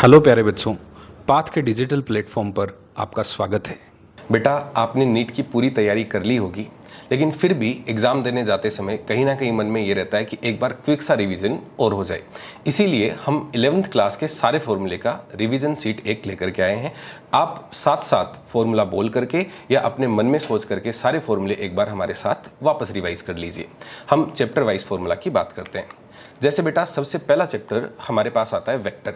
Hello प्यारे बच्चों, path के डिजिटल प्लेटफॉर्म पर आपका स्वागत है। बेटा, आपने नीट की पूरी तैयारी कर ली होगी, लेकिन फिर भी एग्ज़ाम देने जाते समय कहीं ना कहीं मन में ये रहता है कि एक बार क्विक सा रिवीजन और हो जाए। इसीलिए हम 11th क्लास के सारे फॉर्मूले का रिवीजन सीट एक लेकर के आए हैं। आप साथ साथ फॉर्मूला बोल करके या अपने मन में सोच करके सारे फॉर्मूले एक बार हमारे साथ वापस रिवाइज कर लीजिए। हम चैप्टर वाइज फॉर्मूला की बात करते हैं। जैसे बेटा, सबसे पहला चैप्टर हमारे पास आता है वेक्टर।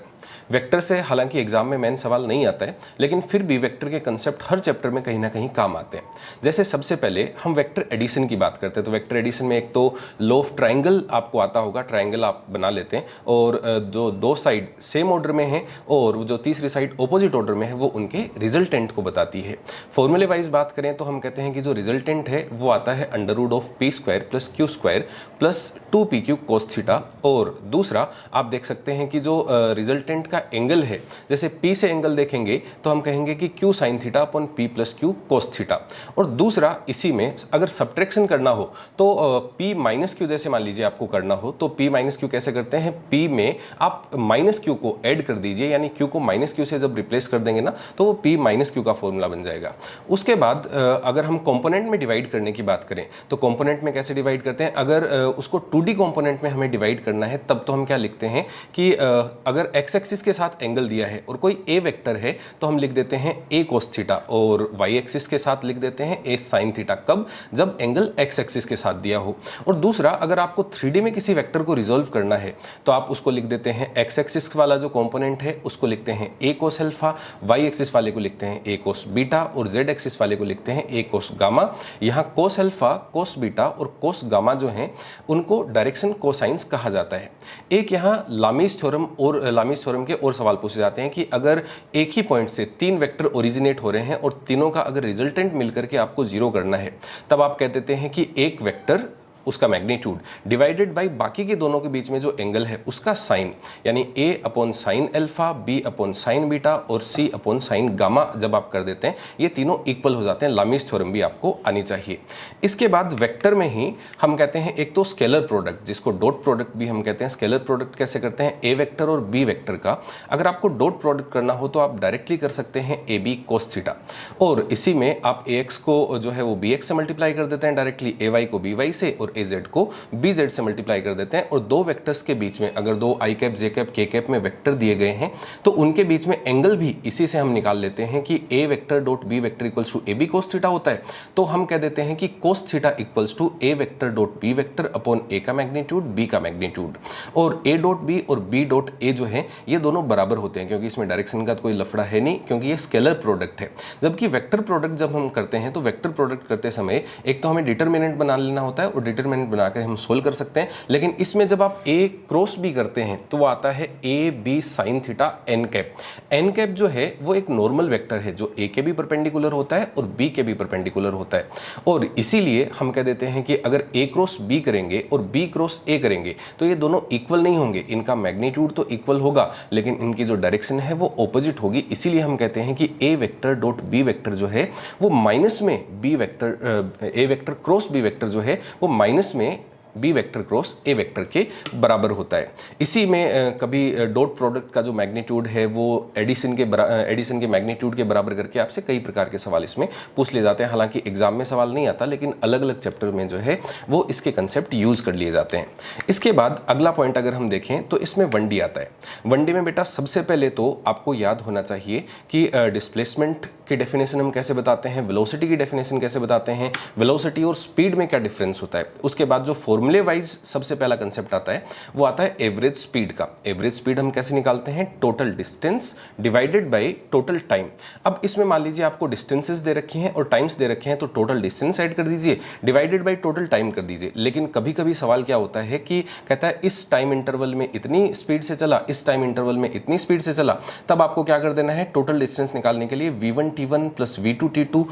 वेक्टर से हालांकि एग्जाम में मेन सवाल नहीं आता है, लेकिन फिर भी वेक्टर के कंसेप्ट हर चैप्टर में कहीं ना कहीं काम आते हैं। जैसे सबसे पहले हम वेक्टर एडिशन की बात करते हैं, तो वेक्टर एडिशन में एक तो लॉ ऑफ ट्राइंगल आपको आता होगा, ट्राइंगल आप बना लेते हैं और जो दो साइड सेम ऑर्डर में है और जो तीसरी साइड ऑपोजिट ऑर्डर में है वो उनके रिजल्टेंट को बताती है। फॉर्मूले वाइज बात करें तो हम कहते हैं कि जो रिजल्टेंट है वो आता है under root of P square plus Q square plus 2pq cos theta. और दूसरा आप देख सकते हैं कि जो रिजल्टेंट का एंगल है, जैसे P से एंगल देखेंगे तो हम कहेंगे कि Q sin theta upon P plus Q cos theta. और दूसरा इसी में अगर सब्ट्रैक्शन करना हो तो P माइनस Q जैसे मान लीजिए आपको करना हो तो P माइनस Q कैसे करते हैं, P में आप माइनस Q को ऐड कर दीजिए, यानी Q को माइनस Q से जब रिप्लेस कर देंगे ना तो वो P माइनस Q का फॉर्मूला बन जाएगा। उसके बाद अगर हम कॉम्पोनेंट में डिवाइड करने की बात करें तो कॉम्पोनेंट में कैसे डिवाइड करते हैं, अगर उसको 2D कॉम्पोनेंट में हमें डिवाइड करना है तब तो हम क्या लिखते हैं कि अगर एक्स एक्सिस के साथ एंगल दिया है और कोई ए वेक्टर है तो हम लिख देते हैं ए कोस थीटा, और वाई एक्सिस के साथ लिख देते हैं ए साइन थीटा। कब? जब एंगल एक्स एक्सिस के साथ दिया हो। और दूसरा, अगर आपको 3D में किसी वेक्टर को रिजोल्व करना है तो आप उसको लिख देते हैं एक्स एक्सिस वाला जो कॉम्पोनेंट है उसको लिखते हैं ए कोस अल्फा, वाई एक्सिस वाले को लिखते हैं ए कोस बीटा और जेड एक्सिस वाले को लिखते हैं ए कोस गामा। यहाँ कोस अल्फा, कोस बीटा और कोस गामा जो हैं उनको डायरेक्शन कोसाइंस कहा जाता है। एक यहाँ लामीज थ्योरम के और सवाल पूछे जाते हैं कि अगर एक ही पॉइंट से 3 वेक्टर ओरिजिनेट हो रहे हैं और तीनों का अगर रिजल्टेंट मिलकर के आपको 0 करना है तब आप कह देते हैं कि एक वेक्टर उसका मैग्नीट्यूड डिवाइडेड बाई बाकी के दोनों के बीच में जो एंगल है उसका साइन, यानी a upon sine alpha, b upon sine beta और c अपॉन साइन गामा जब आप कर देते हैं ये तीनों इक्वल हो जाते हैं। लामीज थ्योरम भी आपको आनी चाहिए। इसके बाद वेक्टर में ही हम कहते हैं एक तो स्केलर प्रोडक्ट, जिसको डॉट प्रोडक्ट भी हम कहते हैं। स्केलर प्रोडक्ट कैसे करते हैं, a वेक्टर और b वेक्टर का अगर आपको डॉट प्रोडक्ट करना हो तो आप डायरेक्टली कर सकते हैं ab cos थीटा, और इसी में आप ax को जो है वो bx से मल्टीप्लाई कर देते हैं डायरेक्टली, ay को by से और az को bz से मल्टीप्लाई कर देते हैं। और दो वेक्टर्स के बीच में अगर दो i cap j cap k cap में वेक्टर दिए गए हैं तो उनके बीच में एंगल भी इसी से हम निकाल लेते हैं कि a vector dot b vector equals to ab cos theta होता है। तो हम कह देते हैं कि cos theta equals to a vector dot b vector upon a का मैग्नीट्यूड b का मैग्नीट्यूड। और a डॉट b और b डॉट a जो है ये दोनों बराबर होते हैं, क्योंकि इसमें डायरेक्शन का कोई लफड़ा है नहीं, क्योंकि ये स्केलर प्रोडक्ट है। जबकि वेक्टर प्रोडक्ट जब हम करते हैं तो वेक्टर प्रोडक्ट करते समय एक तो हमें डिटरमिनेंट बना लेना होता है और डिटरमिनेंट बनाकर हम सोल्व कर सकते हैं, लेकिन इसमें जब आप a क्रॉस b करते हैं तो वो आता है a b sine theta n cap. n cap जो है वो एक नॉर्मल वेक्टर है जो a के भी परपेंडिकुलर होता है और b के भी परपेंडिकुलर होता है, और इसीलिए हम कह देते हैं कि अगर a क्रॉस b करेंगे और b क्रॉस a करेंगे तो ये दोनों इक्वल नहीं होंगे। इनका मैग्नीट्यूड तो इक्वल होगा लेकिन इनकी जो डायरेक्शन है वो ऑपोजिट होगी। इसीलिए हम कहते हैं कि a vector dot b vector जो है वो माइनस में b vector a vector cross b vector जो है वो माइनस में B vector cross A vector के बराबर होता है। इसी में कभी डॉट प्रोडक्ट का जो मैग्नीट्यूड है वो एडिशन के मैग्नीट्यूड के बराबर करके आपसे कई प्रकार के सवाल इसमें पूछ लिए जाते हैं। हालांकि एग्जाम में सवाल नहीं आता, लेकिन अलग अलग चैप्टर में जो है वो इसके कंसेप्ट यूज कर लिए जाते हैं। इसके बाद अगला पॉइंट अगर हम देखें तो इसमें 1D आता है। 1D में बेटा सबसे पहले तो आपको याद होना चाहिए कि डिस्प्लेसमेंट की डेफिनेशन हम कैसे बताते हैं, वेलोसिटी की डेफिनेशन कैसे बताते हैं, वेलोसिटी और स्पीड में क्या डिफरेंस होता है। उसके बाद जो फॉर्मूले वाइज सबसे पहला कंसेप्ट आता है वो आता है एवरेज स्पीड का। एवरेज स्पीड हम कैसे निकालते हैं, total distance divided by total time. अब इसमें मान लीजिए आपको डिस्टेंसेस दे रखी हैं और टाइम्स दे रखे हैं, तो टोटल डिस्टेंस ऐड कर दीजिए डिवाइडेड बाय टोटल टाइम कर दीजिए। लेकिन कभी कभी सवाल क्या होता है कि कहता है इस टाइम इंटरवल में इतनी स्पीड से चला, इस टाइम इंटरवल में इतनी स्पीड से चला, तब आपको क्या कर देना है, टोटल डिस्टेंस निकालने के लिए v1t1 प्लस v2t2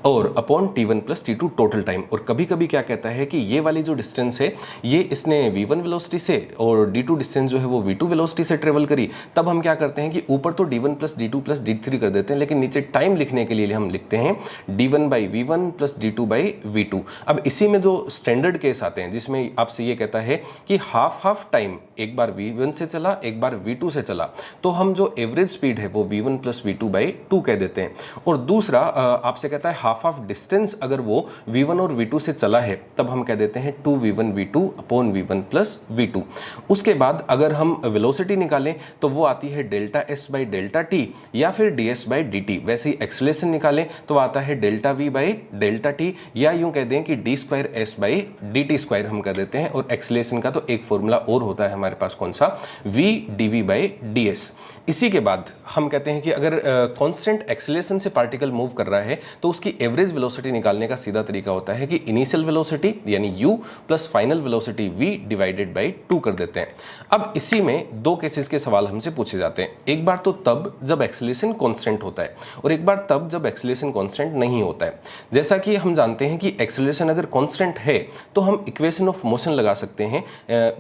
और upon t1 plus t2 total time. और कभी कभी क्या कहता है कि ये वाली जो डिस्टेंस है ये इसने v1 वेलोसिटी से और d2 डिस्टेंस जो है वो v2 वेलोसिटी से ट्रेवल करी, तब हम क्या करते हैं कि ऊपर तो d1 plus d2 plus d3 कर देते हैं, लेकिन नीचे टाइम लिखने के लिए हम लिखते हैं d1 by v1 plus d2 by v2। अब इसी में जो स्टैंडर्ड केस आते हैं जिसमें आपसे ये कहता है कि हाफ हाफ टाइम एक बार v1 से चला एक बार v2 से चला, तो हम जो एवरेज स्पीड है वो v1 प्लस v2 बाई 2 कह देते हैं। और दूसरा आपसे कहता है हाफ ऑफ डिस्टेंस अगर वो v1 और v2 से चला है तब हम कह देते हैं 2v1 v2 upon v1 plus v2। उसके बाद अगर हम वेलोसिटी निकालें तो वो आती है delta s by delta T या फिर ds बाई dt। वैसे ही एक्सेलरेशन निकालें तो आता है delta v by delta T, या यूं कह दें कि d square s by dt square हम कह देते हैं। और एक्सेलरेशन का तो एक फॉर्मूला और होता है हमारे पास, कौन सा, v dv बाई ds। इसी के बाद हम कहते हैं कि अगर कांस्टेंट एक्सेलरेशन से पार्टिकल मूव कर रहा है तो उसकी एवरेज वेलोसिटी निकालने का सीधा तरीका होता है कि इनिशियल वेलोसिटी यानी u plus final velocity v divided by 2 कर देते हैं। अब इसी में दो केसेस के सवाल हमसे पूछे जाते हैं, एक बार तो तब जब एक्सेलरेशन कांस्टेंट होता है और एक बार तब जब एक्सेलरेशन कांस्टेंट नहीं होता है। जैसा कि हम जानते हैं कि एक्सेलरेशन अगर कांस्टेंट है तो हम इक्वेशन ऑफ मोशन लगा सकते हैं,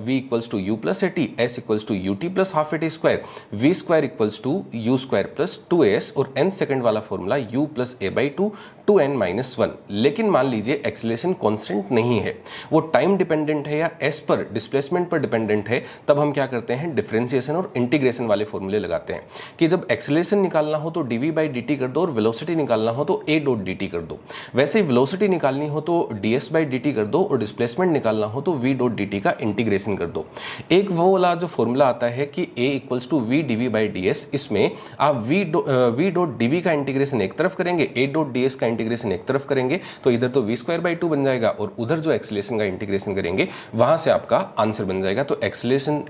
v equals to u plus at, s equals to ut plus half at square, v square equals to u square plus 2s और n सेकंड वाला formula u plus a by 2 2n minus 1। लेकिन मान लीजिए acceleration constant नहीं है, वो time dependent है या s पर डिस्प्लेसमेंट पर डिपेंडेंट है, तब हम क्या करते हैं डिफरेंशिएशन और इंटीग्रेशन वाले फॉर्मूले लगाते हैं कि जब एक्सेलरेशन निकालना हो तो dv बाई dt कर दो और वेलोसिटी निकालना हो तो a डॉट dt कर दो। वैसे ही वेलोसिटी निकालनी हो तो ds बाई dt कर दो और डिस्प्लेसमेंट निकालना हो तो v डॉट dt का इंटीग्रेशन कर दो। एक वो वाला जो फॉर्मूला आता है कि a equals to v dv by ds, इसमें आप v डॉट dv का इंटीग्रेशन एक तरफ करेंगे, a डॉट ds का इंटीग्रेशन एक तरफ करेंगे, तो इधर तो v स्क्वायर बाई 2 बन जाएगा और उधर जो एक्सेलरेशन का इंटीग्रेशन करेंगे वहां से आपका आंसर बन जाएगा। तो एक्सेलरेशन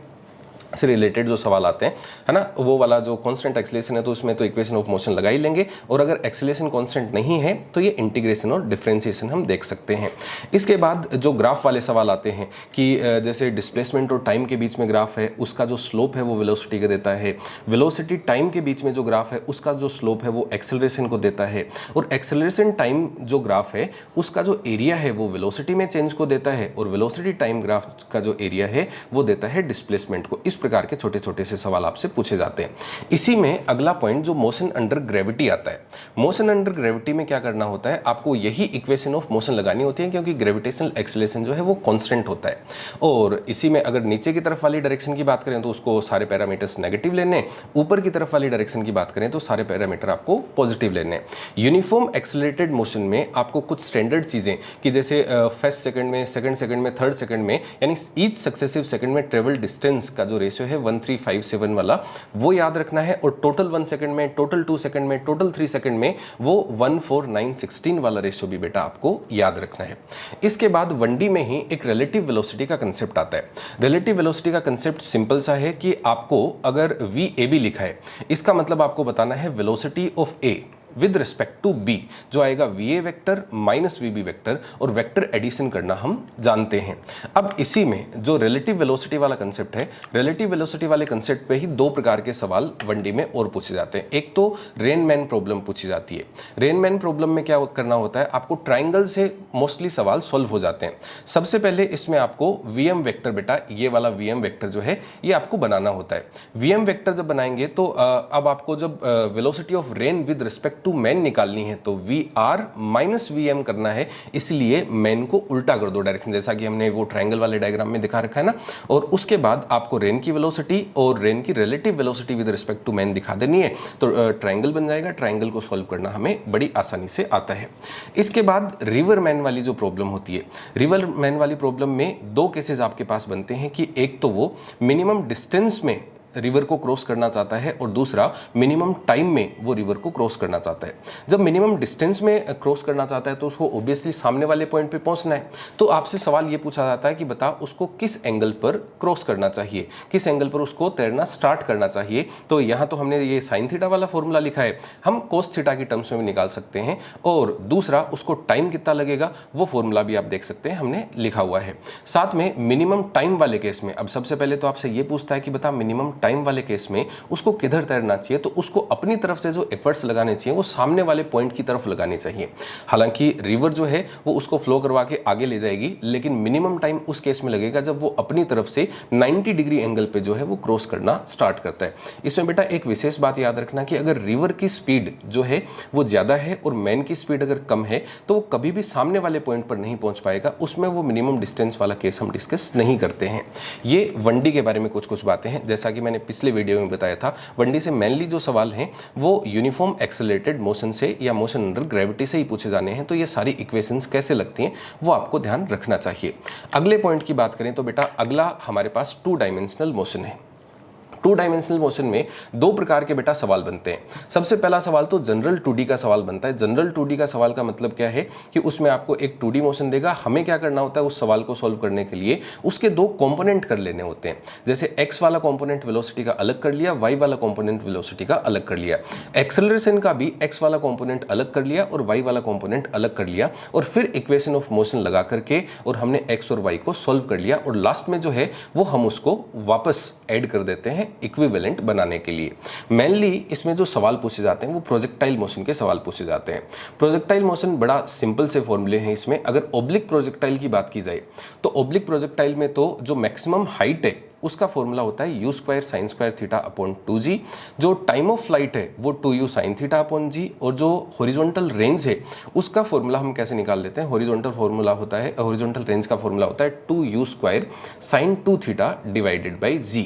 से रिलेटेड जो सवाल आते हैं, है ना, वो वाला जो कांस्टेंट एक्सेलरेशन है तो उसमें तो इक्वेशन ऑफ मोशन लगा ही लेंगे, और अगर एक्सेलरेशन कांस्टेंट नहीं है तो ये इंटीग्रेशन और डिफरेंशिएशन हम देख सकते हैं। इसके बाद जो ग्राफ वाले सवाल आते हैं कि जैसे डिस्प्लेसमेंट और टाइम के बीच में ग्राफ है, उसका जो स्लोप है वो वेलोसिटी का देता है, वेलोसिटी टाइम के बीच में जो ग्राफ है उसका जो स्लोप है वो एक्सेलरेशन को देता है, और एक्सेलरेशन टाइम जो ग्राफ है उसका जो एरिया है वो वेलोसिटी में चेंज को देता है, और वेलोसिटी टाइम ग्राफ का जो एरिया है वो देता है डिस्प्लेसमेंट को। इस प्रकार के छोटे छोटे से सवाल आपसे पूछे जाते हैं। इसी में अगला पॉइंट जो मोशन अंडर ग्रेविटी आता है, मोशन अंडर ग्रेविटी में क्या करना होता है, आपको यही इक्वेशन ऑफ मोशन लगानी होती है क्योंकि ग्रेविटेशनल एक्सेलरेशन जो है वो कांस्टेंट होता है। और इसी में अगर नीचे की तरफ वाली डायरेक्शन की बात करें तो उसको सारे पैरामीटर्स नेगेटिव लेने, ऊपर की तरफ वाली डायरेक्शन की बात करें तो सारे पैरामीटर आपको पॉजिटिव लेने। यूनिफॉर्म एक्सेलरेटेड मोशन में आपको कुछ स्टैंडर्ड चीजें कि जैसे फर्स्ट सेकंड में, सेकंड सेकंड में, थर्ड सेकंड में, यानी ईच सक्सेसिव सेकंड में ट्रेवल डिस्टेंस का जो रेशियो है 1357 वाला वो याद रखना है, और टोटल 1 सेकंड में, टोटल 2 सेकंड में, टोटल 3 सेकंड में वो 14916 वाला रेशियो भी बेटा आपको याद रखना है। इसके बाद 1D में ही एक रिलेटिव वेलोसिटी का कंसेप्ट आता है। रिलेटिव वेलोसिटी का कंसेप्ट सिंपल सा है कि आपको अगर VAB लिखा है, इसका मतलब आपको बताना है velocity of A with respect to B, जो आएगा VA vector minus VB vector, और वेक्टर एडिशन करना हम जानते हैं। अब इसी में जो रिलेटिव वेलोसिटी वाला कंसेप्ट है, रिलेटिव वेलोसिटी वाले कंसेप्ट पे ही दो प्रकार के सवाल 1D में और पूछे जाते हैं। एक तो रेनमैन प्रॉब्लम पूछी जाती है। रेनमैन प्रॉब्लम में क्या करना होता है, आपको ट्राइंगल से मोस्टली सवाल सॉल्व हो जाते हैं। सबसे पहले इसमें आपको VM वेक्टर, बेटा ये वाला VM वेक्टर जो है ये आपको बनाना होता है। VM वेक्टर जब बनाएंगे तो अब आपको जब velocity of rain with respect to man निकालनी है तो VR माइनस VM करना है, इसलिए मैन को उल्टा कर दो डायरेक्शन, जैसा कि हमने वो ट्रायंगल वाले डायग्राम में दिखा रखा है ना। और उसके बाद आपको रेन की वेलोसिटी और रेन की relative velocity with respect to man दिखा देनी है, तो ट्रायंगल बन जाएगा। ट्रायंगल को सॉल्व करना हमें बड़ी आसानी से आता है। इसके बाद रिवर मैन वाली जो प्रॉब्लम होती है, रिवर मैन वाली प्रॉब्लम में दो केसेस आपके पास बनते हैं कि एक तो वो मिनिमम डिस्टेंस में रिवर को क्रॉस करना चाहता है और दूसरा मिनिमम टाइम में वो रिवर को क्रॉस करना चाहता है। जब मिनिमम डिस्टेंस में क्रॉस करना चाहता है तो उसको ऑब्वियसली सामने वाले पॉइंट पे पहुंचना है, तो आपसे सवाल ये पूछा जाता है कि बता उसको किस एंगल पर क्रॉस करना चाहिए, किस एंगल पर उसको तैरना स्टार्ट करना चाहिए। तो यहाँ तो हमने ये साइन थीटा वाला फॉर्मूला लिखा है, हम कोस थीटा की टर्म्स में भी निकाल सकते हैं, और दूसरा उसको टाइम कितना लगेगा वो फॉर्मूला भी आप देख सकते हैं हमने लिखा हुआ है। साथ में मिनिमम टाइम वाले केस में अब सबसे पहले तो आपसे ये पूछता है कि बता मिनिमम टाइम वाले केस में उसको किधर तैरना चाहिए, तो उसको अपनी तरफ से जो एफर्ट्स लगाने चाहिए वो सामने वाले पॉइंट की तरफ लगाने चाहिए। हालांकि रिवर जो है वो उसको फ्लो करवा के आगे ले जाएगी, लेकिन मिनिमम टाइम उस केस में लगेगा जब वो अपनी तरफ से 90 डिग्री एंगल पे जो है वो क्रॉस करना स्टार्ट करता है। इसमें बेटा एक विशेष बात याद रखना कि अगर रिवर की स्पीड जो है वो ज़्यादा है और मैन की स्पीड अगर कम है तो वो कभी भी सामने वाले पॉइंट पर नहीं पहुंच पाएगा, उसमें वो मिनिमम डिस्टेंस वाला केस हम डिस्कस नहीं करते हैं। ये वनडी के बारे में कुछ बातें हैं। जैसा कि मैंने पिछले वीडियो में बताया था, वनडी से मेनली जो सवाल हैं वो यूनिफॉर्म एक्सेलरेटेड मोशन से या मोशन अंडर ग्रेविटी से ही पूछे जाने हैं, तो ये सारी इक्वेशंस कैसे लगती हैं वो आपको ध्यान रखना चाहिए। अगले पॉइंट की बात करें तो बेटा अगला हमारे पास 2 डायमेंशनल मोशन है। 2 डायमेंशनल मोशन में 2 प्रकार के बेटा सवाल बनते हैं। सबसे पहला सवाल तो जनरल 2D का सवाल बनता है। जनरल 2D का सवाल का मतलब क्या है कि उसमें आपको एक 2D मोशन देगा, हमें क्या करना होता है उस सवाल को सॉल्व करने के लिए उसके 2 कंपोनेंट कर लेने होते हैं। जैसे x वाला कंपोनेंट वेलोसिटी का अलग कर लिया, y वाला कंपोनेंट वेलोसिटी का अलग कर लिया। एक्सेलरेशन का भी x वाला कंपोनेंट अलग कर लिया और y वाला कंपोनेंट अलग कर लिया, और फिर इक्वेशन ऑफ मोशन लगा करके और हमने x और y को सॉल्व कर लिया, और लास्ट में जो है वो हम उसको वापस ऐड कर देते हैं इक्विवेलेंट बनाने के लिए। मेनली इसमें जो सवाल पूछे जाते हैं वो प्रोजेक्टाइल मोशन के सवाल पूछे जाते हैं। प्रोजेक्टाइल मोशन बड़ा सिंपल से फॉर्मूले हैं इसमें। अगर ओब्लिक प्रोजेक्टाइल की बात की जाए तो ओब्लिक प्रोजेक्टाइल में तो जो मैक्सिमम हाइट है उसका फॉर्मूला होता है u² sin² theta upon 2g। जो टाइम ऑफ फ्लाइट है वो 2u sin theta upon g, और जो हॉरिजॉन्टल रेंज है उसका फॉर्मूला हम कैसे निकाल लेते हैं, हॉरिजॉन्टल फॉर्मूला होता है, हॉरिजॉन्टल रेंज का फॉर्मूला होता है 2u² sin 2 theta divided by g।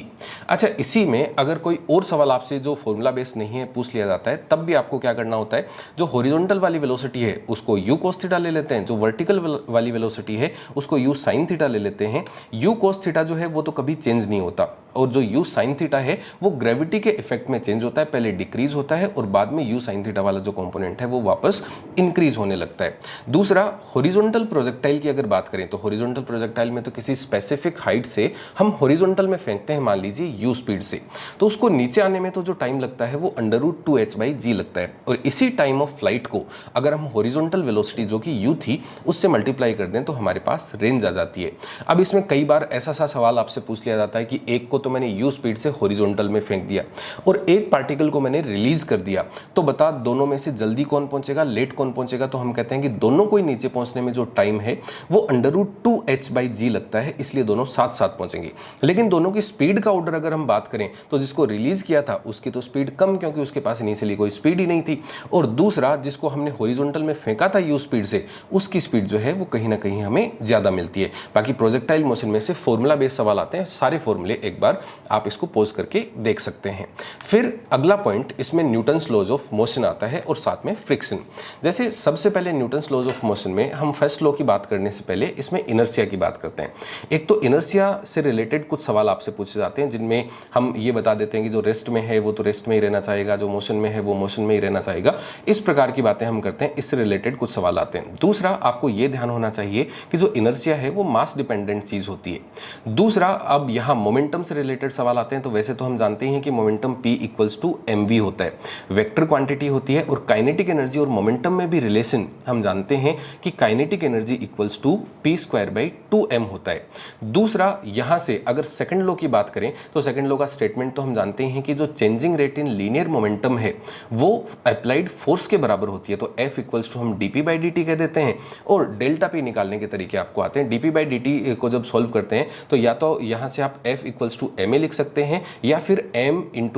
अच्छा, इसी में अगर कोई और सवाल आपसे जो फॉर्मूला बेस नहीं है पूछ लिया जाता है, तब भी आपको क्या करना होता है, जो हॉरिजॉन्टल वाली वेलोसिटी है उसको u cos थीटा ले लेते हैं, जो वर्टिकल वाली वेलोसिटी है उसको u sin थीटा ले लेते हैं। u cos थीटा जो है वो तो कभी चेंज नहीं होता, और जो u sin थीटा है वो ग्रेविटी के इफेक्ट में चेंज होता है, पहले डिक्रीज होता है और बाद में u sin थीटा वाला जो कंपोनेंट है वो वापस इंक्रीज होने लगता है। दूसरा, हॉरिजॉन्टल प्रोजेक्टाइल की अगर बात करें तो हॉरिजॉन्टल प्रोजेक्टाइल में तो किसी स्पेसिफिक हाइट से हम हॉरिजॉन्टल में फेंकते हैं, मान लीजिए u स्पीड से, तो उसको नीचे आने में तो जो टाइम लगता है वो √2h/g लगता है, और इसी टाइम ऑफ फ्लाइट को अगर हम हॉरिजॉन्टल वेलोसिटी जो कि u थी उससे मल्टीप्लाई कर दें तो हमारे पास रेंज आ जाती है। अब इसमें कई बार ऐसा सा सवाल आपसे पूछ लिया जाता है कि एक को तो मैंने u स्पीड से हॉरिजॉन्टल में फेंक दिया और एक पार्टिकल को मैंने रिलीज कर दिया, तो बता दोनों में से जल्दी कौन पहुंचेगा, लेट कौन पहुंचेगा, तो हम कहते हैं कि दोनों को ही नीचे पहुंचने में जो टाइम है वो √2h/g लगता है, इसलिए दोनों साथ साथ पहुंचेंगे। लेकिन दोनों की स्पीड का ऑर्डर अगर हम बात करें तो जिसको रिलीज किया था उसकी तो स्पीड कम, क्योंकि उसके पास इनिशियली कोई स्पीड ही नहीं थी, और दूसरा जिसको हमने हॉरिजॉन्टल में फेंका था u स्पीड से, उसकी स्पीड जो है वो कहीं ना कहीं हमें ज्यादा मिलती है। बाकी प्रोजेक्टाइल मोशन में से फॉर्मूला बेस्ड सवाल आते हैं, सारे फॉर्मूले एक बार आप इसको पोज करके देख सकते हैं। फिर अगला पॉइंट, इसमें न्यूटन्स लॉज ऑफ मोशन आता है और साथ में फ्रिक्शन। जैसे सबसे पहले न्यूटन्स लॉज ऑफ मोशन में हम फर्स्ट लॉ की बात करने से पहले इसमें इनर्शिया की बात करते हैं। एक तो इनर्शिया से रिलेटेड कुछ सवाल आपसे पूछे जाते हैं जिनमें हम ये बता देते हैं कि जो रेस्ट में है वो तो रेस्ट में ही रहना चाहेगा, जो मोशन में है वो मोशन में ही रहना चाहेगा, इस प्रकार की बातें हम करते हैं, इससे रिलेटेड कुछ सवाल आते हैं। दूसरा, आपको ये ध्यान होना चाहिए कि जो इनर्शिया है वो मास डिपेंडेंट चीज होती है। दूसरा, अब यहाँ मोमेंटम से रिलेटेड सवाल आते हैं, तो वैसे तो हम जानते हैं कि मोमेंटम P = mv होता है, वेक्टर क्वांटिटी होती है, और काइनेटिक एनर्जी और मोमेंटम में भी रिलेशन हम जानते हैं कि काइनेटिक एनर्जी = p²/2m होता है। दूसरा, यहाँ से अगर सेकंड लॉ की बात करें तो सेकंड लॉ का स्टेटमेंट तो हम जानते हैं कि जो changing rate in linear momentum है वो अप्लाइड फोर्स के बराबर होती है, तो F = हम dp/dt कह देते हैं, और डेल्टा P निकालने के तरीके आपको आते हैं। dp/dt को जब सॉल्व करते हैं तो या तो यहाँ से आप F = ma लिख सकते हैं, या फिर m ×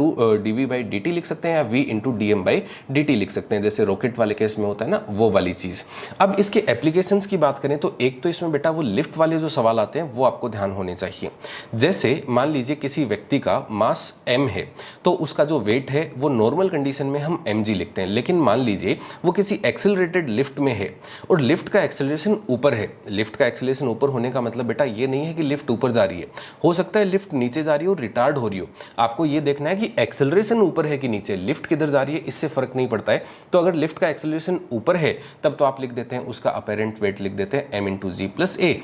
dv/dt लिख सकते हैं, या v × dm/dt लिख सकते हैं, जैसे रॉकेट वाले केस में होता है ना, वो वाली चीज। अब इसके एप्लीकेशंस की बात करें तो एक तो इसमें बेटा वो लिफ्ट वाले जो सवाल आते हैं वो आपको ध्यान होने चाहिए। जैसे मान लीजिए किसी व्यक्ति का मास m है, तो उसका जो वेट है वो नॉर्मल कंडीशन में हम mg लिखते हैं, लेकिन मान लीजिए वो किसी एक्सेलरेटेड लिफ्ट में है और लिफ्ट का एक्सेलरेशन ऊपर है। लिफ्ट का एक्सेलरेशन ऊपर होने का मतलब बेटा ये नहीं है कि लिफ्ट ऊपर जा रही है, हो सकता है लिफ्ट नीचे जा रही हो, रिटार्ड हो रही हो। आपको ये देखना है कि एक्सेलरेशन ऊपर है कि नीचे, लिफ्ट किधर जा रही है इससे फर्क नहीं पड़ता है। तो अगर लिफ्ट का एक्सेलरेशन ऊपर है तब तो आप लिख देते हैं उसका अपेरेंट वेट लिख देते हैं m × g + a।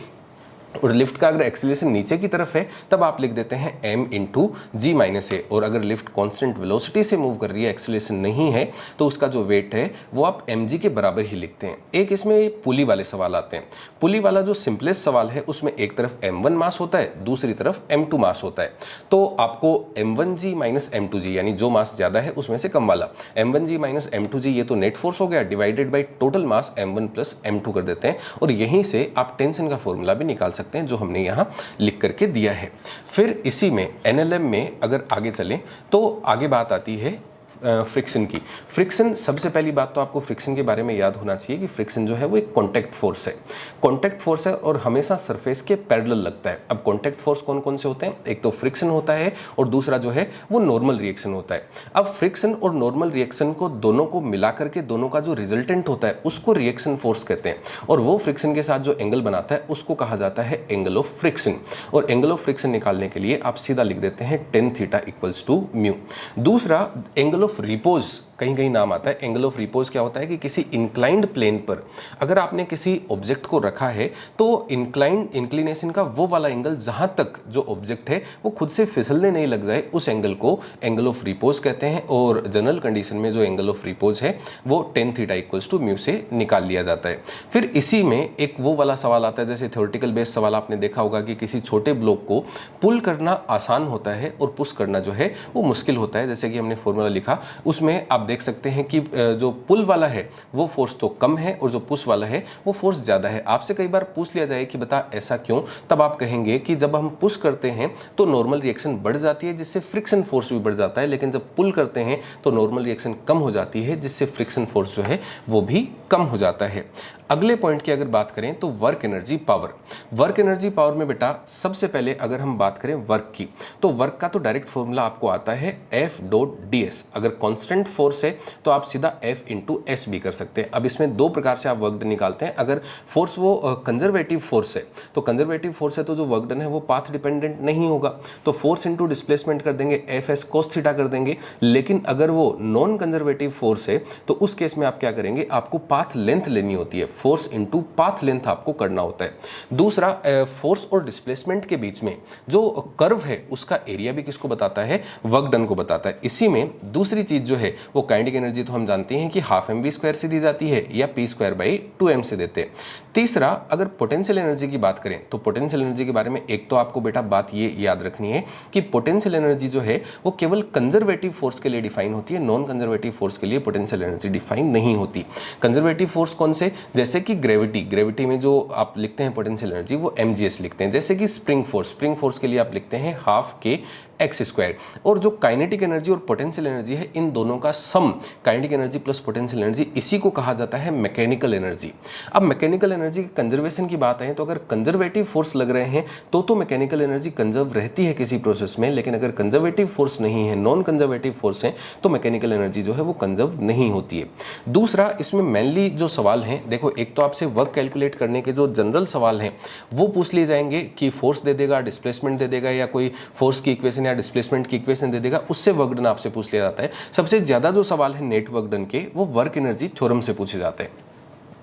और लिफ्ट का अगर एक्सीलरेशन नीचे की तरफ है तब आप लिख देते हैं m इंटू जी माइनस ए, और अगर लिफ्ट कांस्टेंट वेलोसिटी से मूव कर रही है, एक्सीलरेशन नहीं है, तो उसका जो वेट है वो आप mg के बराबर ही लिखते हैं। एक इसमें पुली वाले सवाल आते हैं। पुली वाला जो सिंपलेस्ट सवाल है उसमें एक तरफ m1 मास होता है, दूसरी तरफ m2 मास होता है, तो आपको m1g माइनस m2g यानी जो मास ज्यादा है उसमें से कम वाला m1g माइनस m2g, ये तो नेट फोर्स हो गया, divided by total mass m1 plus m2 कर देते हैं, और यहीं से आप टेंशन का फॉर्मूला भी निकाल सकते हैं जो हमने यहाँ लिख करके दिया है। फिर इसी में एनएलएम में अगर आगे चलें तो आगे बात आती है फ्रिक्शन की। फ्रिक्शन, सबसे पहली बात तो आपको फ्रिक्शन के बारे में याद होना चाहिए कि फ्रिक्शन जो है वो एक कॉन्टैक्ट फोर्स है। कॉन्टैक्ट फोर्स है और हमेशा सरफेस के पैरेलल लगता है। अब कॉन्टैक्ट फोर्स कौन कौन से होते हैं? एक तो फ्रिक्शन होता है और दूसरा जो है वो नॉर्मल रिएक्शन होता है। अब फ्रिक्शन और नॉर्मल रिएक्शन को दोनों को मिला करके दोनों का जो रिजल्टेंट होता है उसको रिएक्शन फोर्स कहते हैं, और वो फ्रिक्शन के साथ जो एंगल बनाता है उसको कहा जाता है एंगल ऑफ फ्रिक्शन। और एंगल ऑफ फ्रिक्शन निकालने के लिए आप सीधा लिख देते हैं tan theta equals to mu. दूसरा एंगल ऑफ रिपोज, कहीं कहीं नाम आता है। एंगल ऑफ रिपोज क्या होता है कि किसी इंक्लाइंड प्लेन पर अगर आपने किसी ऑब्जेक्ट को रखा है तो इंक्लिनेशन का वो वाला एंगल जहां तक जो ऑब्जेक्ट है वो खुद से फिसलने नहीं लग जाए, उस एंगल को एंगल ऑफ रिपोज कहते हैं। और जनरल कंडीशन में जो एंगल ऑफ रिपोज है वो tan theta equals to mu से निकाल लिया जाता है। फिर इसी में एक वो वाला सवाल आता है, जैसे थ्योरेटिकल बेस्ड सवाल आपने देखा होगा कि किसी छोटे ब्लॉक को पुल करना आसान होता है और पुश करना जो है वो मुश्किल होता है। जैसे कि हमने फॉर्मूला लिखा उसमें आप देख सकते हैं कि जो पुल वाला है वो फोर्स तो कम है और जो पुश वाला है वो फोर्स ज्यादा है। आपसे कई बार पूछ लिया जाए कि बता ऐसा क्यों, तब आप कहेंगे कि जब हम पुश करते हैं तो नॉर्मल रिएक्शन बढ़ जाती है जिससे फ्रिक्शन फोर्स भी बढ़ जाता है, लेकिन जब पुल करते हैं तो नॉर्मल रिएक्शन कम हो जाती है जिससे फ्रिक्शन फोर्स जो है वो भी कम हो जाता है। अगले पॉइंट की अगर बात करें तो work energy power. Work energy power में बेटा सबसे पहले अगर हम बात करें वर्क की, तो वर्क का तो डायरेक्ट फॉर्मूला आपको आता है F डॉट ds। अगर कांस्टेंट फोर्स है तो आप सीधा F इंटू एस भी कर सकते हैं। अब इसमें दो प्रकार से आप वर्क डन निकालते हैं। अगर फोर्स वो कंजर्वेटिव फोर्स है तो कंजर्वेटिव फोर्स है तो जो वर्क डन है वो पाथ डिपेंडेंट नहीं होगा, तो फोर्स इंटू डिस्प्लेसमेंट कर देंगे, Fs cos थीटा कर देंगे। लेकिन अगर वो नॉन कंजर्वेटिव फोर्स है तो उस केस में आप क्या करेंगे, आपको पाथ लेंथ लेनी होती है, फोर्स इंटू पाथ लेंथ आपको करना होता है। दूसरा, फोर्स और डिस्प्लेसमेंट के बीच में जो कर्व है उसका एरिया भी किसको बताता है, वर्क डन को बताता है। इसी में दूसरी चीज जो है वो काइनेटिक एनर्जी तो हम जानते हैं कि हाफ mv² से दी जाती है या p²/2m से देते हैं। तीसरा, अगर पोटेंशियल एनर्जी की बात करें तो पोटेंशियल एनर्जी के बारे में एक तो आपको बेटा बात ये याद रखनी है कि पोटेंशियल एनर्जी जो है वो केवल कंजर्वेटिव फोर्स के लिए डिफाइन होती है, नॉन कंजर्वेटिव फोर्स के लिए पोटेंशियल एनर्जी डिफाइन नहीं होती। कंजर्वेटिव फोर्स कौन से, जैसे कि ग्रेविटी में जो आप लिखते हैं पोटेंशियल एनर्जी वो mgs लिखते हैं। जैसे कि स्प्रिंग फोर्स के लिए आप लिखते हैं हाफ k x²। और जो काइनेटिक एनर्जी और पोटेंशियल एनर्जी है इन दोनों का sum, kinetic energy plus potential energy, इसी को कहा जाता है मैकेनिकल एनर्जी। अब मैकेनिकल एनर्जी की कंजर्वेशन की बात है तो अगर कंजर्वेटिव फोर्स लग रहे हैं तो मैकेनिकल एनर्जी कंजर्व रहती है किसी प्रोसेस में, लेकिन अगर कंजर्वेटिव फोर्स नहीं है, नॉन कंजर्वेटिव फोर्स है, तो मैकेनिकल एनर्जी जो है वो कंजर्व नहीं होती है। दूसरा, इसमें मेनली जो सवाल हैं, देखो एक तो आपसे वर्क कैलकुलेट करने के जो जनरल सवाल हैं वो पूछ लिए जाएंगे कि फोर्स दे देगा, डिस्प्लेसमेंट दे देगा, या कोई फोर्स की इक्वेशन या डिस्प्लेसमेंट की इक्वेशन दे देगा, उससे वर्क डन आपसे पूछ लिया जाता है। सबसे ज्यादा जो सवाल है नेट वर्क डन के वो वर्क एनर्जी थ्योरम से पूछे जाते हैं।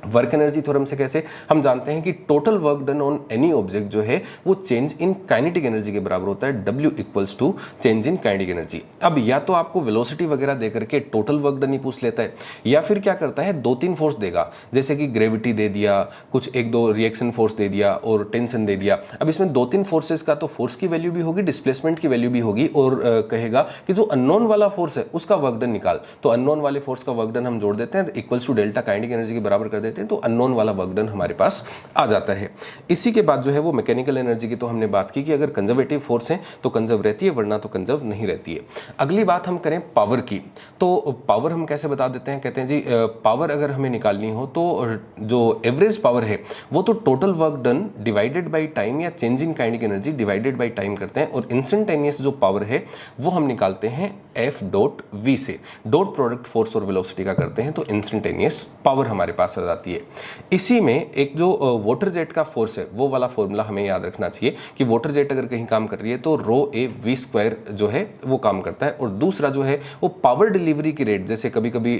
वर्क एनर्जी थ्योरम से कैसे, हम जानते हैं कि total work done on any object जो है वो चेंज इन काइनेटिक एनर्जी के बराबर होता है, W equals to change in kinetic energy. अब या तो आपको वेलोसिटी वगैरह दे करके टोटल वर्क डन ही पूछ लेता है, या फिर क्या करता है दो तीन फोर्स देगा, जैसे कि ग्रेविटी दे दिया, कुछ एक दो रिएक्शन फोर्स दे दिया और टेंशन दे दिया। अब इसमें दो तीन फोर्सेस का तो फोर्स की वैल्यू भी होगी, डिस्प्लेसमेंट की वैल्यू भी होगी, और कहेगा कि जो अननोन वाला फोर्स है उसका वर्क डन निकाल, तो अननोन वाले फोर्स का वर्क डन हम जोड़ देते हैं, equals to delta kinetic energy के बराबर कर देते हैं, तो अननोन वाला वर्क डन हमारे पास आ जाता है। इसी के बाद जो है वो मैकेनिकल एनर्जी की तो हमने बात की कि अगर कंजर्वेटिव फोर्स है तो कंजर्व रहती है, वरना तो कंजर्व नहीं रहती है। अगली बात हम करें पावर की, तो पावर हम कैसे बता देते हैं, कहते हैं जी पावर अगर हमें निकालनी हो तो जो एवरेज पावर है वो तो total work done divided by time या change in kinetic energy divided by time करते हैं, और इंस्टेंटेनियस जो पावर है वो हम निकालते हैं F डॉट V से, डॉट प्रोडक्ट फोर्स और वेलोसिटी का करते हैं, तो इंस्टेंटेनियस पावर हमारे पास आ जाती है। इसी में एक जो वाटर जेट का फोर्स है वो वाला फॉर्मूला हमें याद रखना चाहिए कि वाटर जेट अगर कहीं काम कर रही है तो ρ/v² जो है वो काम करता है, और दूसरा जो है वो पावर डिलीवरी की रेट, जैसे कभी कभी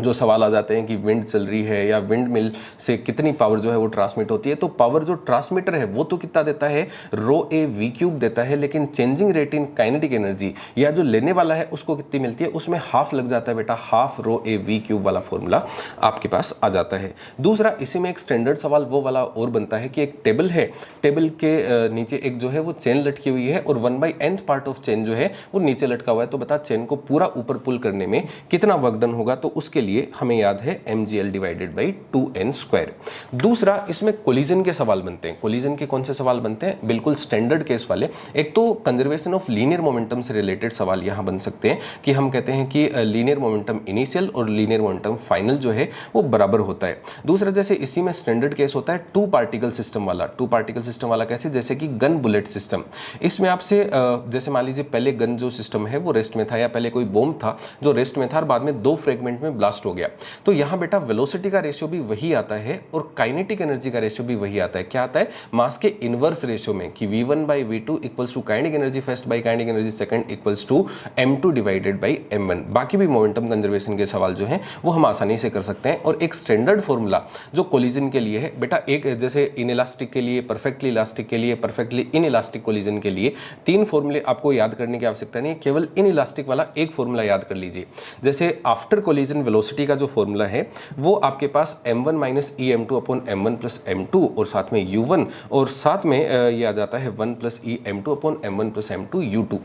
जो सवाल आ जाते हैं कि विंड चल रही है या विंड मिल से कितनी पावर जो है वो ट्रांसमिट होती है, तो पावर जो ट्रांसमीटर है वो तो कितना देता है, रो ए वी क्यूब देता है, लेकिन changing rate in kinetic energy या जो लेने वाला है उसको कितनी मिलती है, उसमें हाफ लग जाता है बेटा, half rho A V cube वाला फॉर्मूला आपके पास आ जाता है। दूसरा, इसी में एक स्टैंडर्ड सवाल वो वाला और बनता है कि एक टेबल है, टेबल के नीचे एक जो है वो चेन लटकी हुई है और 1/nth पार्ट ऑफ चेन जो है वो नीचे लटका हुआ है, तो बता चेन को पूरा ऊपर पुल करने में कितना वर्क डन होगा, तो उसके लिए हमें याद है mgl डिवाइडेड बाई 2n²। दूसरा, इसमें कोलिजन के सवाल बनते हैं। कोलिजन के कौन से सवाल बनते हैं, बिल्कुल स्टैंडर्ड केस वाले। एक तो कंजर्वेशन ऑफ लीनियर मोमेंटम से रिलेटेड सवाल यहां बन सकते हैं कि हम कहते हैं कि लीनियर मोमेंटम इनिशियल और लीनियर मोमेंटम फाइनल जो है वो बराबर होता है। दूसरा, जैसे इसी में स्टैंडर्ड केस होता है टू पार्टिकल सिस्टम वाला। टू पार्टिकल सिस्टम वाला कैसे, जैसे कि गन बुलेट सिस्टम। इसमें आपसे जैसे मान लीजिए पहले गन जो सिस्टम है वो रेस्ट में था, या पहले कोई बॉम्ब था जो रेस्ट में था और बाद में 2 फ्रेगमेंट में ब्लास्ट हो गया, तो यहां बेटा वेलोसिटी का रेशियो भी वही आता है और काइनेटिक एनर्जी का रेशियो भी वही आता है। क्या आता है, मास के इनवर्स रेशियो में, कि v1/v2 equals to kinetic energy first by kinetic energy second equals to m2 divided by m1। बाकी भी मोमेंटम कंजर्वेशन के सवाल जो हैं वो हम आसानी से कर सकते हैं। और एक स्टैंडर्ड फॉर्मूला जो कोलिजन के लिए है बेटा, एक जैसे इनइलास्टिक के लिए, परफेक्टली इलास्टिक के लिए, परफेक्टली इनइलास्टिक कोलिजन के लिए 3 फॉर्मूले आपको याद करने की आवश्यकता नहीं है, केवल इनइलास्टिक वाला एक फॉर्मूला याद कर लीजिए। जैसे आफ्टर कोलिजन वेलोसिटी का जो फॉर्मूला है वो आपके पास m1 minus e m two upon m1 plus m2 और साथ में u1 और साथ में ये आ जाता है 1 plus e m two upon m1 plus m2 u2।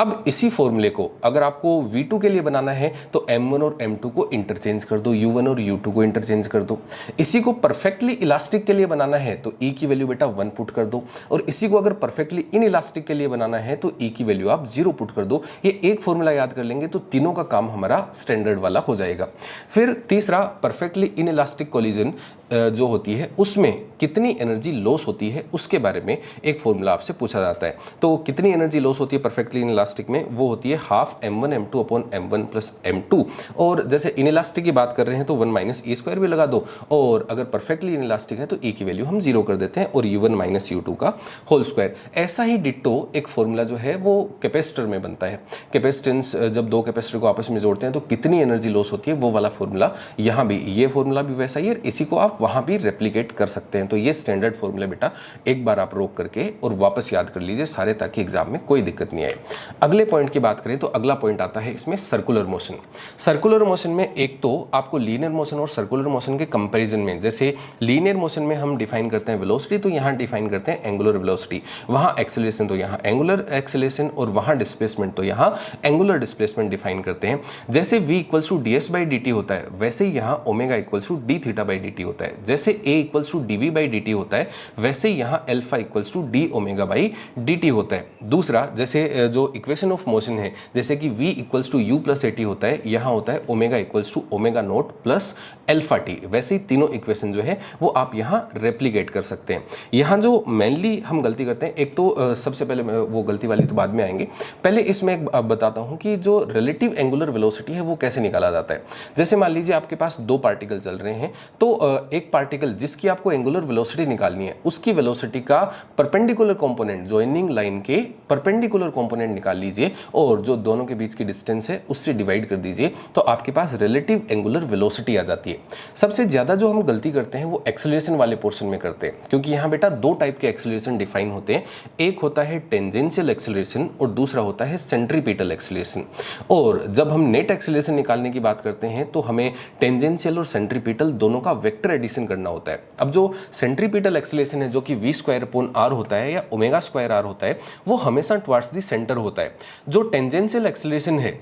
अब इसी फॉर्मूले को अगर आपको v2 के लिए बनाना है तो m1 और m2 को इंटरचेंज कर दो, u1 और u2 को इंटरचेंज कर दो। इसी को परफेक्टली इलास्टिक के लिए बनाना है तो e की वैल्यू बेटा 1 पुट कर दो, और इसी को अगर परफेक्टली इन इलास्टिक के लिए बनाना है तो e की वैल्यू आप 0 पुट कर दो। ये एक फॉर्मूला याद कर लेंगे तो तीनों का काम हमारा स्टैंडर्ड वाला हो जाएगा। फिर तीसरा, परफेक्टली इनइलास्टिक कोलिजन जो होती है उसमें कितनी एनर्जी लॉस होती है उसके बारे में एक फॉर्मूला आपसे पूछा जाता है। तो कितनी एनर्जी लॉस होती है परफेक्टली इनइलास्टिक में, वो होती है half m1 m2 upon m1 plus m2। और जैसे इनइलास्टिक की बात कर रहे हैं तो 1 माइनस ई स्क्वायर भी लगा दो, और अगर परफेक्टली इनइलास्टिक है तो e की वैल्यू हम 0 कर देते हैं और u1 माइनस u2 का होल स्क्वायर। ऐसा ही डिट्टो एक फॉर्मूला जो है वो कैपेसिटर में बनता है। कैपेसिटेंस, जब 2 कैपेसिटर को आपस में जोड़ते हैं तो कितनी एनर्जी लॉस होती है वो वाला फॉर्मूला यहाँ भी, ये फॉर्मूला भी वैसा ही है, इसी को आप वहां भी रेप्लिकेट कर सकते हैं। तो ये स्टैंडर्ड फॉर्मूला बेटा एक बार आप रोक करके और वापस याद कर लीजिए सारे, ताकि एग्जाम में कोई दिक्कत नहीं आए। अगले पॉइंट की बात करें तो अगला पॉइंट आता है इसमें सर्कुलर मोशन। सर्कुलर मोशन में एक तो आपको लीनियर मोशन और सर्कुलर मोशन के कंपैरिजन में, जैसे लीनियर मोशन में हम डिफाइन करते हैं वेलोसिटी, तो यहाँ डिफाइन करते हैं एंगुलर वेलोसिटी, वहां एक्सेलरेशन तो यहाँ एंगुलर एक्सेलरेशन, और वहां डिस्प्लेसमेंट तो यहाँ एंगुलर डिस्प्लेसमेंट डिफाइन करते हैं। जैसे v equals to ds by dt होता है, वैसे ही यहाँ omega equals to d theta by dt होता है। जैसे a equals to dv by dt होता है, वैसे ही यहाँ alpha equals to d omega by dt होता है। दूसरा, जैसे जो इक्वेशन ऑफ मोशन है, जैसे कि v equals to u plus at होता है, यहाँ होता है omega equals to omega naught plus alpha t। वैसे ही तीनों इक्वेशन जो है वो आप यहाँ रेप्लिकेट कर सकते हैं। यहाँ जो मेनली हम गलती करते हैं, एक तो सबसे पहले वो गलती वाली तो बाद में आएंगे, पहले इसमें एक बताता हूँ कि जो रिलेटिव एंगुलर वेलोसिटी है वो कैसे निकाला जाता है। जैसे मान लीजिए आपके पास 2 पार्टिकल चल रहे हैं, तो एक पार्टिकल जिसकी आपको एंगुलर वेलोसिटी निकालनी है उसकी वेलोसिटी का परपेंडिकुलर कंपोनेंट, जॉइनिंग लाइन के परपेंडिकुलर कंपोनेंट निकाल लीजिए और जो दोनों के बीच की डिस्टेंस है उससे डिवाइड कर दीजिए, तो आपके पास रिलेटिव एंगुलर वेलोसिटी आ जाती है। सबसे ज्यादा जो हम गलती करते हैं वो एक्सेलरेशन वाले पोर्शन में करते हैं, क्योंकि यहाँ बेटा 2 टाइप के एक्सेलरेशन डिफाइन होते हैं, एक होता है टेंजेंशियल एक्सेलरेशन और दूसरा होता है सेंट्रीपिटल एक्सेलरेशन। और जब हम नेट एक्सेलरेशन निकालने की बात करते हैं तो हमें टेंजेंशियल और सेंट्रीपिटल दोनों का वेक्टर एडिशन करना होता है। अब जो सेंट्रीपिटल एक्सेलरेशन है, जो कि v स्क्वायर अपॉन r होता है या ओमेगा स्क्वायर r होता है, वो हमेशा टुवर्ड्स द सेंटर होता है। जो टेंजेंशियल एक्सेलरेशन है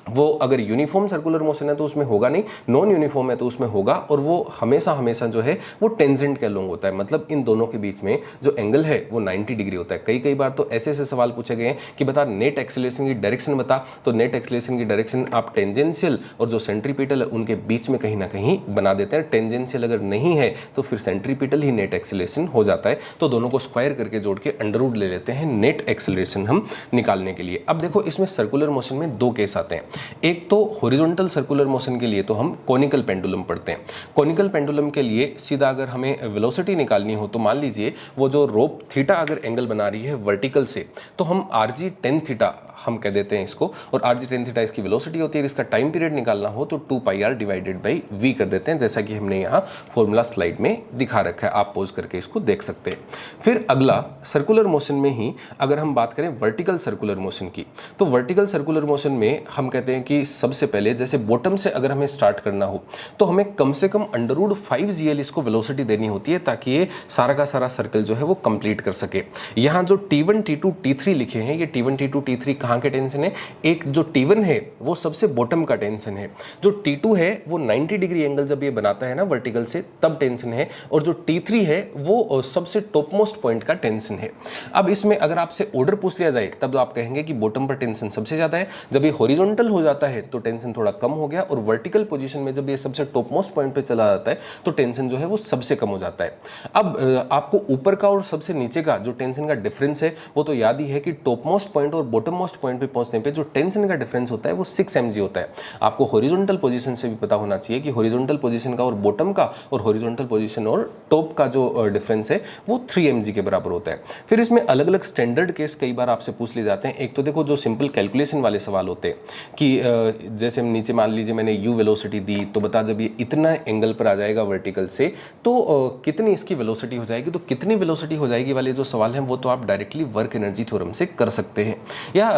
वो अगर यूनिफॉर्म सर्कुलर मोशन है तो उसमें होगा नहीं, नॉन यूनिफॉर्म है तो उसमें होगा, और वो हमेशा हमेशा जो है वो टेंजेंट के अलोंग होता है। मतलब इन दोनों के बीच में जो एंगल है वो 90 डिग्री होता है। कई बार तो ऐसे सवाल पूछे गए हैं कि बता नेट एक्सेलरेशन की डायरेक्शन बता, तो नेट एक्सेलरेशन की डायरेक्शन आप टेंजेंशियल और जो सेंट्रीपिटल है उनके बीच में कहीं ना कहीं बना देते हैं। टेंजेंशियल अगर नहीं है तो फिर सेंट्रीपिटल ही नेट एक्सेलरेशन हो जाता है, तो दोनों को स्क्वायर करके जोड़ के अंडर रूट ले लेते हैं नेट एक्सेलरेशन हम निकालने के लिए। अब देखो इसमें सर्कुलर मोशन में 2 केस आते हैं। एक तो हॉरिजॉन्टल सर्कुलर मोशन के लिए तो हम कोनिकल पेंडुलम पढ़ते हैं। कोनिकल पेंडुलम के लिए सीधा अगर हमें वेलोसिटी निकालनी हो तो मान लीजिए वो जो रोप थीटा अगर एंगल बना रही है वर्टिकल से, तो हम RG tan थीटा हम कह देते हैं इसको, और RG tan थीटा इसकी वेलोसिटी होती है। इसका टाइम पीरियड निकालना हो तो 2πr डिवाइडेड बाई v कर देते हैं, जैसा कि हमने यहाँ फॉर्मूला स्लाइड में दिखा रखा है, आप पोज करके इसको देख सकते हैं। फिर अगला सर्कुलर मोशन में ही अगर हम बात करें वर्टिकल सर्कुलर मोशन की, तो वर्टिकल सर्कुलर मोशन में हम कहते हैं कि सबसे पहले जैसे बॉटम से अगर हमें स्टार्ट करना हो तो हमें कम से कम √5gl इसको वेलोसिटी देनी होती है, ताकि ये सारा का सारा सर्कल जो है वो कंप्लीट कर सके। यहाँ जो T1 T2 T3 लिखे हैं, ये T1 T2 T3 कहाँ के टेंशन है? एक जो T1 है वो सबसे बॉटम का टेंशन है, जो T2 है वो 90 डिग्री एंगल जब ये बनाता है ना वर्टिकल से तब टेंशन है, और जो T3 है वो सबसे टॉप मोस्ट पॉइंट का टेंशन है। अब इसमें अगर आपसे ऑर्डर पूछ लिया जाए तब आप कहेंगे कि बॉटम पर टेंशन सबसे ज्यादा है, जब ये हॉरिजॉन्टल हो जाता है तो टेंशन थोड़ा कम हो गया, और वर्टिकल पोजीशन में जब ये सबसे टॉप मोस्ट पॉइंट पे चला जाता है तो टेंशन जो है वो सबसे कम हो जाता है। अब आपको ऊपर का और सबसे नीचे का जो टेंशन का डिफरेंस है वो तो याद ही है कि टॉप मोस्ट पॉइंट और बॉटम मोस्ट पॉइंट पे पहुंचने पे जो टेंशन का डिफरेंस होता है वो 6 mg होता है। आपको हॉरिजॉन्टल पोजीशन से भी पता होना चाहिए कि हॉरिजॉन्टल पोजीशन का और बॉटम का और हॉरिजॉन्टल पोजीशन और टॉप का जो डिफरेंस है वो 3 mg के बराबर होता है। फिर इसमें अलग अलग स्टैंडर्ड केस कई बार आपसे पूछ लिए जाते हैं। एक तो देखो जो सिंपल कैलकुलेशन वाले सवाल होते हैं कि जैसे नीचे मान लीजिए मैंने यू वेलोसिटी दी, तो बता जब ये इतना एंगल पर आ जाएगा वर्टिकल से तो कितनी इसकी वेलोसिटी हो जाएगी, तो कितनी वेलोसिटी हो जाएगी वाले जो सवाल हैं वो तो आप डायरेक्टली वर्क एनर्जी थ्योरम से कर सकते हैं, या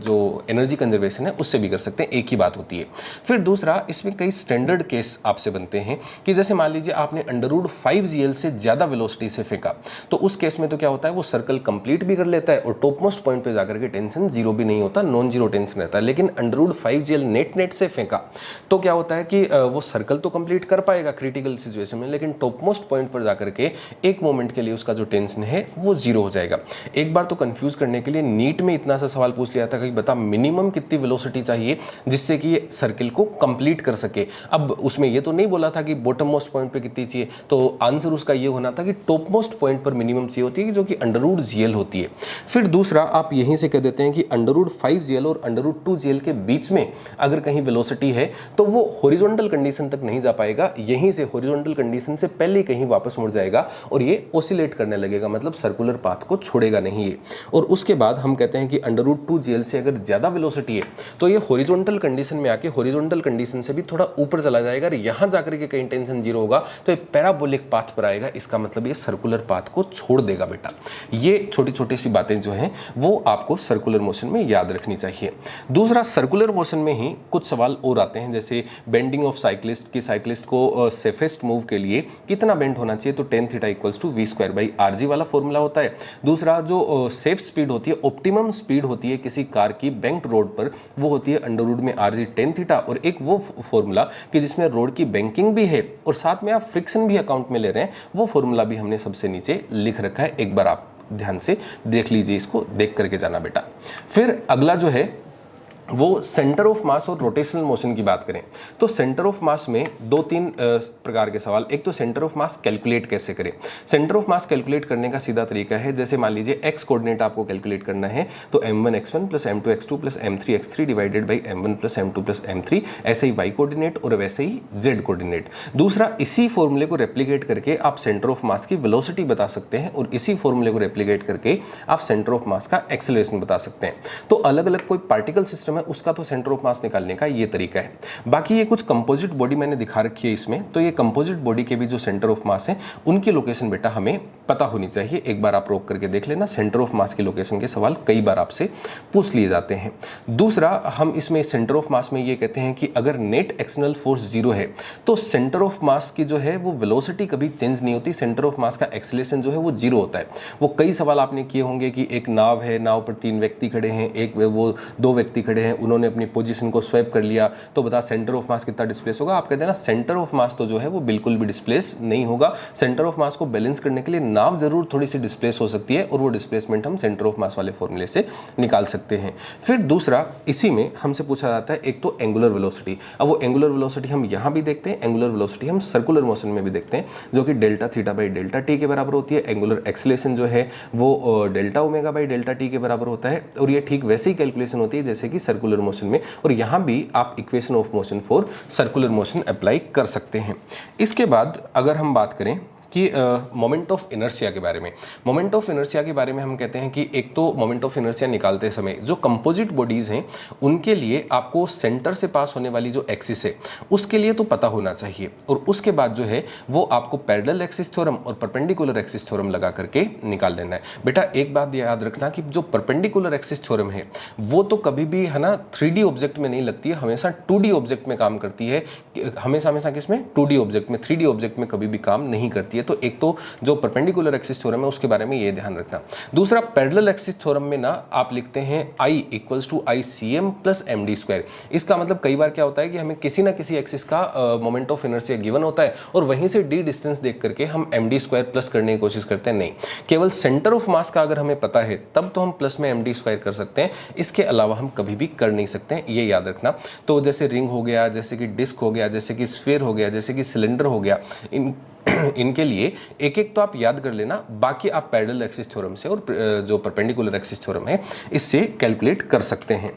जो एनर्जी कंजर्वेशन है उससे भी कर सकते हैं, एक ही बात होती है। फिर दूसरा इसमें कई स्टैंडर्ड केस आपसे बनते हैं कि जैसे मान लीजिए आपने √5gl से ज्यादा वेलोसिटी से फेंका, तो उस केस में तो क्या होता है वो सर्कल कंप्लीट भी कर लेता है और टॉप मोस्ट पॉइंट पे जाकर के टेंशन जीरो भी नहीं होता, नॉन जीरो टेंशन रहता है। लेकिन √5gl नेट से फेंका तो क्या होता है कि वो सर्कल तो कंप्लीट कर पाएगा क्रिटिकल सिचुएशन में, लेकिन टॉप मोस्ट पॉइंट पर जाकर के एक मोमेंट के लिए उसका जो टेंशन है वो जीरो हो जाएगा। एक बार तो कंफ्यूज करने के लिए नीट में इतना सा सवाल पूछ लिया था कि बता मिनिमम कितनी वेलोसिटी चाहिए जिससे कि ये सर्किल को कंप्लीट कर सके। अब उसमें ये तो नहीं बोला था कि बॉटम मोस्ट पॉइंट पे कितनी चाहिए, तो आंसर उसका ये होना था कि टॉप मोस्ट पॉइंट पर मिनिमम चाहिए होती है जो कि √gl होती है। फिर दूसरा आप यहीं से कह देते हैं कि √5gl और √2gl के बीच में अगर कहीं वेलोसिटी है तो वो हॉरिजॉन्टल कंडीशन तक नहीं जा पाएगा, यहीं से हॉरिजॉन्टल कंडीशन से पहले कहीं वापस मुड़ जाएगा और ये ऑसिलेट करने लगेगा, मतलब सर्कुलर पाथ को छोड़ेगा नहीं ये। और उसके बाद हम कहते हैं कि √2gl से अगर ज्यादा वेलोसिटी है तो ये हॉरिजॉन्टल कंडीशन में आके हॉरिजॉन्टल कंडीशन से भी थोड़ा ऊपर चला जाएगा और यहां जाकर के कहीं टेंशन जीरो होगा तो ये पैराबोलिक पाथ पर आएगा, इसका मतलब ये सर्कुलर पाथ को छोड़ देगा बेटा। ये छोटी छोटी सी बातें जो हैं वो आपको सर्कुलर मोशन में याद रखनी चाहिए। दूसरा सर्कुलर मोशन में ही कुछ सवाल और आते हैं, जैसे बेंडिंग ऑफ साइक्लिस्ट की साइक्लिस्ट को सेफेस्ट मूव के लिए कितना बेंड होना चाहिए, तो tan थीटा = v²/rg वाला फॉर्मूला होता है। दूसरा जो सेफ स्पीड होती है, ऑप्टिमम स्पीड होती है किसी कार की बैंक्ड रोड पर, वो होती है √ में RG tan थीटा, और एक वो फॉर्मूला कि जिसमें रोड की बैंकिंग भी है और साथ में आप फ्रिक्शन भी अकाउंट में ले रहे हैं, वो फॉर्मूला भी हमने सबसे नीचे लिख रखा है, एक बार आप ध्यान से देख लीजिए, इसको देख करके जाना बेटा। फिर अगला जो है वो सेंटर ऑफ मास और रोटेशनल मोशन की बात करें तो सेंटर ऑफ मास में 2-3 प्रकार के सवाल। एक तो सेंटर ऑफ मास कैलकुलेट कैसे करें। सेंटर ऑफ मास कैलकुलेट करने का सीधा तरीका है, जैसे मान लीजिए x कोऑर्डिनेट आपको कैलकुलेट करना है तो m1x1 + m2x2 + m3x3 divided by m1 + m2 + m3, ऐसे ही y कोऑर्डिनेट और वैसे ही z कोऑर्डिनेट। दूसरा इसी फॉर्मूले को रेप्लिकेट करके आप सेंटर ऑफ मास की वेलोसिटी बता सकते हैं और इसी फॉर्मूले को रेप्लिकेट करके आप सेंटर ऑफ मास का एक्सेलरेशन बता सकते हैं। तो अलग अलग कोई पार्टिकल सिस्टम उसका तो सेंटर ऑफ मास निकालने का ये तरीका है। बाकी ये कुछ कंपोजिट बॉडी मैंने दिखा रखी है इसमें, तो ये कंपोजिट बॉडी के भी जो सेंटर ऑफ मास है उनकी लोकेशन बेटा हमें पता होनी चाहिए। एक बार आप रोक करके देख लेना, सेंटर ऑफ मास की लोकेशन के सवाल कई बार आपसे पूछ लिए जाते हैं। दूसरा हम इसमें सेंटर ऑफ मास में ये कहते हैं कि अगर नेट एक्सटर्नल फोर्स 0 है तो सेंटर ऑफ मास की जो है वो वेलोसिटी कभी चेंज नहीं होती, सेंटर ऑफ मास का एक्सेलरेशन जो है वो 0 होता है। वो कई सवाल आपने किए होंगे कि एक नाव है, नाव पर 3 व्यक्ति खड़े हैं, एक वो 2 व्यक्ति खड़े हैं, उन्होंने अपनी पोजीशन को स्वैप कर लिया, तो बता सेंटर ऑफ मास कितना डिस्प्लेस होगा। आप कहते हैं ना सेंटर ऑफ मास तो जो है वो बिल्कुल भी डिस्प्लेस नहीं होगा। सेंटर ऑफ मास को बैलेंस करने के लिए नाव जरूर थोड़ी सी डिस्प्लेस हो सकती है और वो डिस्प्लेसमेंट हम सेंटर ऑफ मास वाले फॉर्मूले से निकाल सकते हैं। फिर दूसरा इसी में हमसे पूछा जाता है एक तो एंगुलर वेलोसिटी। अब वो एंगुलर वेलोसिटी हम यहाँ भी देखते हैं, एंगुलर वेलोसिटी हम सर्कुलर मोशन में भी देखते हैं, जो कि Δθ/Δt के बराबर होती है। एंगुलर एक्सेलरेशन जो है वो Δω/Δt के बराबर होता है और ये ठीक वैसे ही कैलकुलेशन होती है जैसे कि सर्कुलर मोशन में, और यहाँ भी आप equation of motion for circular motion apply कर सकते हैं। इसके बाद अगर हम बात करें कि मोमेंट ऑफ इनर्शिया के बारे में, मोमेंट ऑफ इनर्शिया के बारे में हम कहते हैं कि एक तो मोमेंट ऑफ इनर्शिया निकालते समय जो कंपोजिट बॉडीज़ हैं उनके लिए आपको सेंटर से पास होने वाली जो एक्सिस है उसके लिए तो पता होना चाहिए, और उसके बाद जो है वो आपको पैरेलल एक्सिस थ्योरम और परपेंडिकुलर एक्सिस थ्योरम लगा करके निकाल लेना है। बेटा एक बात याद रखना कि जो परपेंडिकुलर एक्सिस थ्योरम है वो तो कभी भी है ना 3D ऑब्जेक्ट में नहीं लगती है, हमेशा 2D ऑब्जेक्ट में काम करती है, हमेशा किसमें 2D ऑब्जेक्ट में, 3D ऑब्जेक्ट में कभी भी काम नहीं करती है। तो एक तो जो परपेंडिकुलर एक्सिस थ्योरम है उसके बारे में ये ध्यान रखना। दूसरा पैरेलल एक्सिस थ्योरम में ना आप लिखते हैं I = ICM + MD²। इसका मतलब कई बार क्या होता है कि हमें किसी ना किसी एक्सिस का मोमेंट ऑफ इनर्शिया गिवन होता है और वहीं से d डिस्टेंस देख करके हम MD² प्लस करने की कोशिश करते हैं। नहीं, केवल सेंटर ऑफ मास का अगर हमें पता है तब तो हम प्लस में MD² कर सकते हैं, इसके अलावा हम कभी भी कर नहीं सकते हैं, ये याद रखना। तो जैसे रिंग हो गया, जैसे कि डिस्क हो गया, जैसे कि स्फीयर हो गया, जैसे कि सिलेंडर हो गया, इनके लिए एक एक तो आप याद कर लेना, बाकी आप पैरेलल एक्सिस थ्योरम से और जो परपेंडिकुलर एक्सिस थ्योरम है इससे कैलकुलेट कर सकते हैं।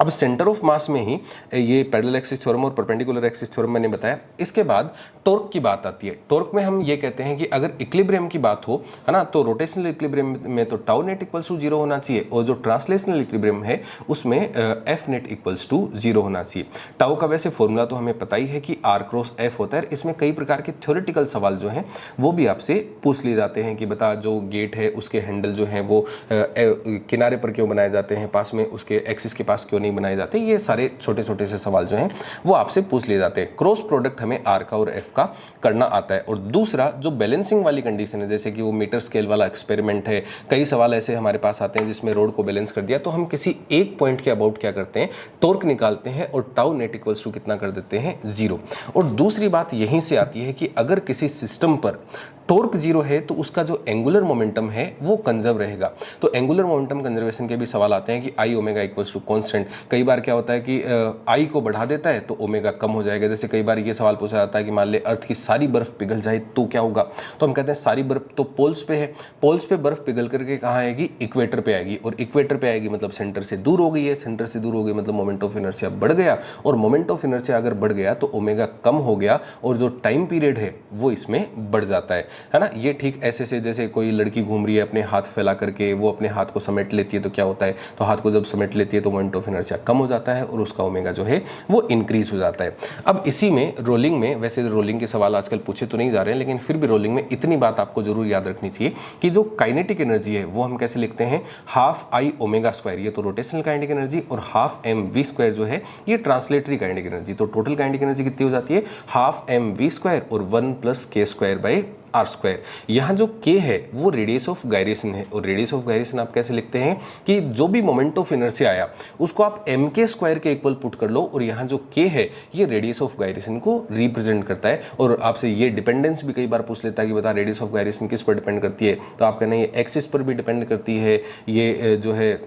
अब सेंटर ऑफ मास में ही ये पैरेलल एक्सिस थ्योरम और परपेंडिकुलर एक्सिस थ्योरम मैंने बताया। इसके बाद टॉर्क की बात आती है। टॉर्क में हम ये कहते हैं कि अगर इक्विलिब्रियम की बात हो, है ना, तो रोटेशनल इक्विलिब्रियम में तो टाउ नेट = 0 होना चाहिए, और जो ट्रांसलेशनल इक्विलिब्रियम है उसमें एफ नेट = 0 होना चाहिए। टाउ का वैसे फॉर्मूला तो हमें पता ही है कि R×F होता है। इसमें कई प्रकार के थ्योरेटिकल सवाल जो हैं वो भी आपसे पूछ लिए जाते हैं कि बता जो गेट है उसके हैंडल जो है वो किनारे पर क्यों बनाए जाते हैं, पास में उसके एक्सिस के पास क्यों नहीं बनाए जाते। ये सारे छोटे छोटे से सवाल जो हैं वो आपसे पूछ लिए जाते हैं। क्रॉस प्रोडक्ट हमें R का और F का करना आता है। और दूसरा जो बैलेंसिंग वाली कंडीशन है, जैसे कि वो मीटर स्केल वाला एक्सपेरिमेंट है, कई सवाल ऐसे हमारे पास आते हैं जिसमें रोड को बैलेंस कर दिया, तो हम किसी एक पॉइंट के अबाउट क्या करते हैं, टॉर्क निकालते हैं और टाउ नेट = कितना कर देते हैं, 0। और दूसरी बात यहीं से आती है कि अगर किसी सिस्टम पर टॉर्क 0 है तो उसका जो एंगुलर मोमेंटम है वो कंजर्व रहेगा। तो एंगुलर मोमेंटम कंजर्वेशन के भी सवाल आते हैं कि I ω = कांस्टेंट। कई बार क्या होता है कि I को बढ़ा देता है तो ओमेगा कम हो जाएगा। जैसे कई बार ये सवाल पूछा जाता है कि मान ले अर्थ की सारी बर्फ पिघल जाए तो क्या होगा, तो हम कहते हैं सारी बर्फ तो पोल्स पे है, पोल्स पे बर्फ पिघल करके कहाँ आएगी, इक्वेटर पे आएगी, और इक्वेटर पे आएगी मतलब सेंटर से दूर हो गई है, सेंटर से दूर हो गई मतलब मोमेंट ऑफ इनर्शिया बढ़ गया, और मोमेंट ऑफ इनर्शिया अगर बढ़ गया तो ओमेगा कम हो गया और जो टाइम पीरियड है वो इसमें बढ़ जाता है ना। ये ठीक ऐसे से जैसे कोई लड़की घूम रही है अपने हाथ फैला करके, वो अपने हाथ को समेट लेती है तो क्या होता है, तो हाथ को जब समेट लेती है तो मोमेंट ऑफ इनर्शिया कम हो जाता है और उसका ओमेगा जो है वो इंक्रीज हो जाता है। अब इसी में रोलिंग में, वैसे रोलिंग के सवाल आजकल पूछे तो नहीं जा रहे हैं, लेकिन फिर भी रोलिंग में इतनी बात आपको जरूर याद रखनी चाहिए कि जो काइनेटिक एनर्जी है वो हम कैसे लिखते हैं, ½ I ω², ये तो रोटेशनल काइनेटिक एनर्जी, और ½ mv² जो है ये ट्रांसलेटरी काइनेटिक एनर्जी। तो टोटल काइनेटिक एनर्जी कितनी हो जाती है, ½ mv² और 1 + k² R²। यहाँ जो k है वो रेडियस ऑफ गायरेशन है, और रेडियस ऑफ गायरेशन आप कैसे लिखते हैं कि जो भी मोमेंट ऑफ इनर्शिया आया उसको आप mk² के इक्वल पुट कर लो, और यहाँ जो k है ये रेडियस ऑफ गायरेशन को रिप्रेजेंट करता है। और आपसे ये डिपेंडेंस भी कई बार पूछ लेता है कि बता रेडियस ऑफ गायरेशन किस पर डिपेंड करती है, तो आप कहना ये एक्सिस पर भी डिपेंड करती है, ये जो है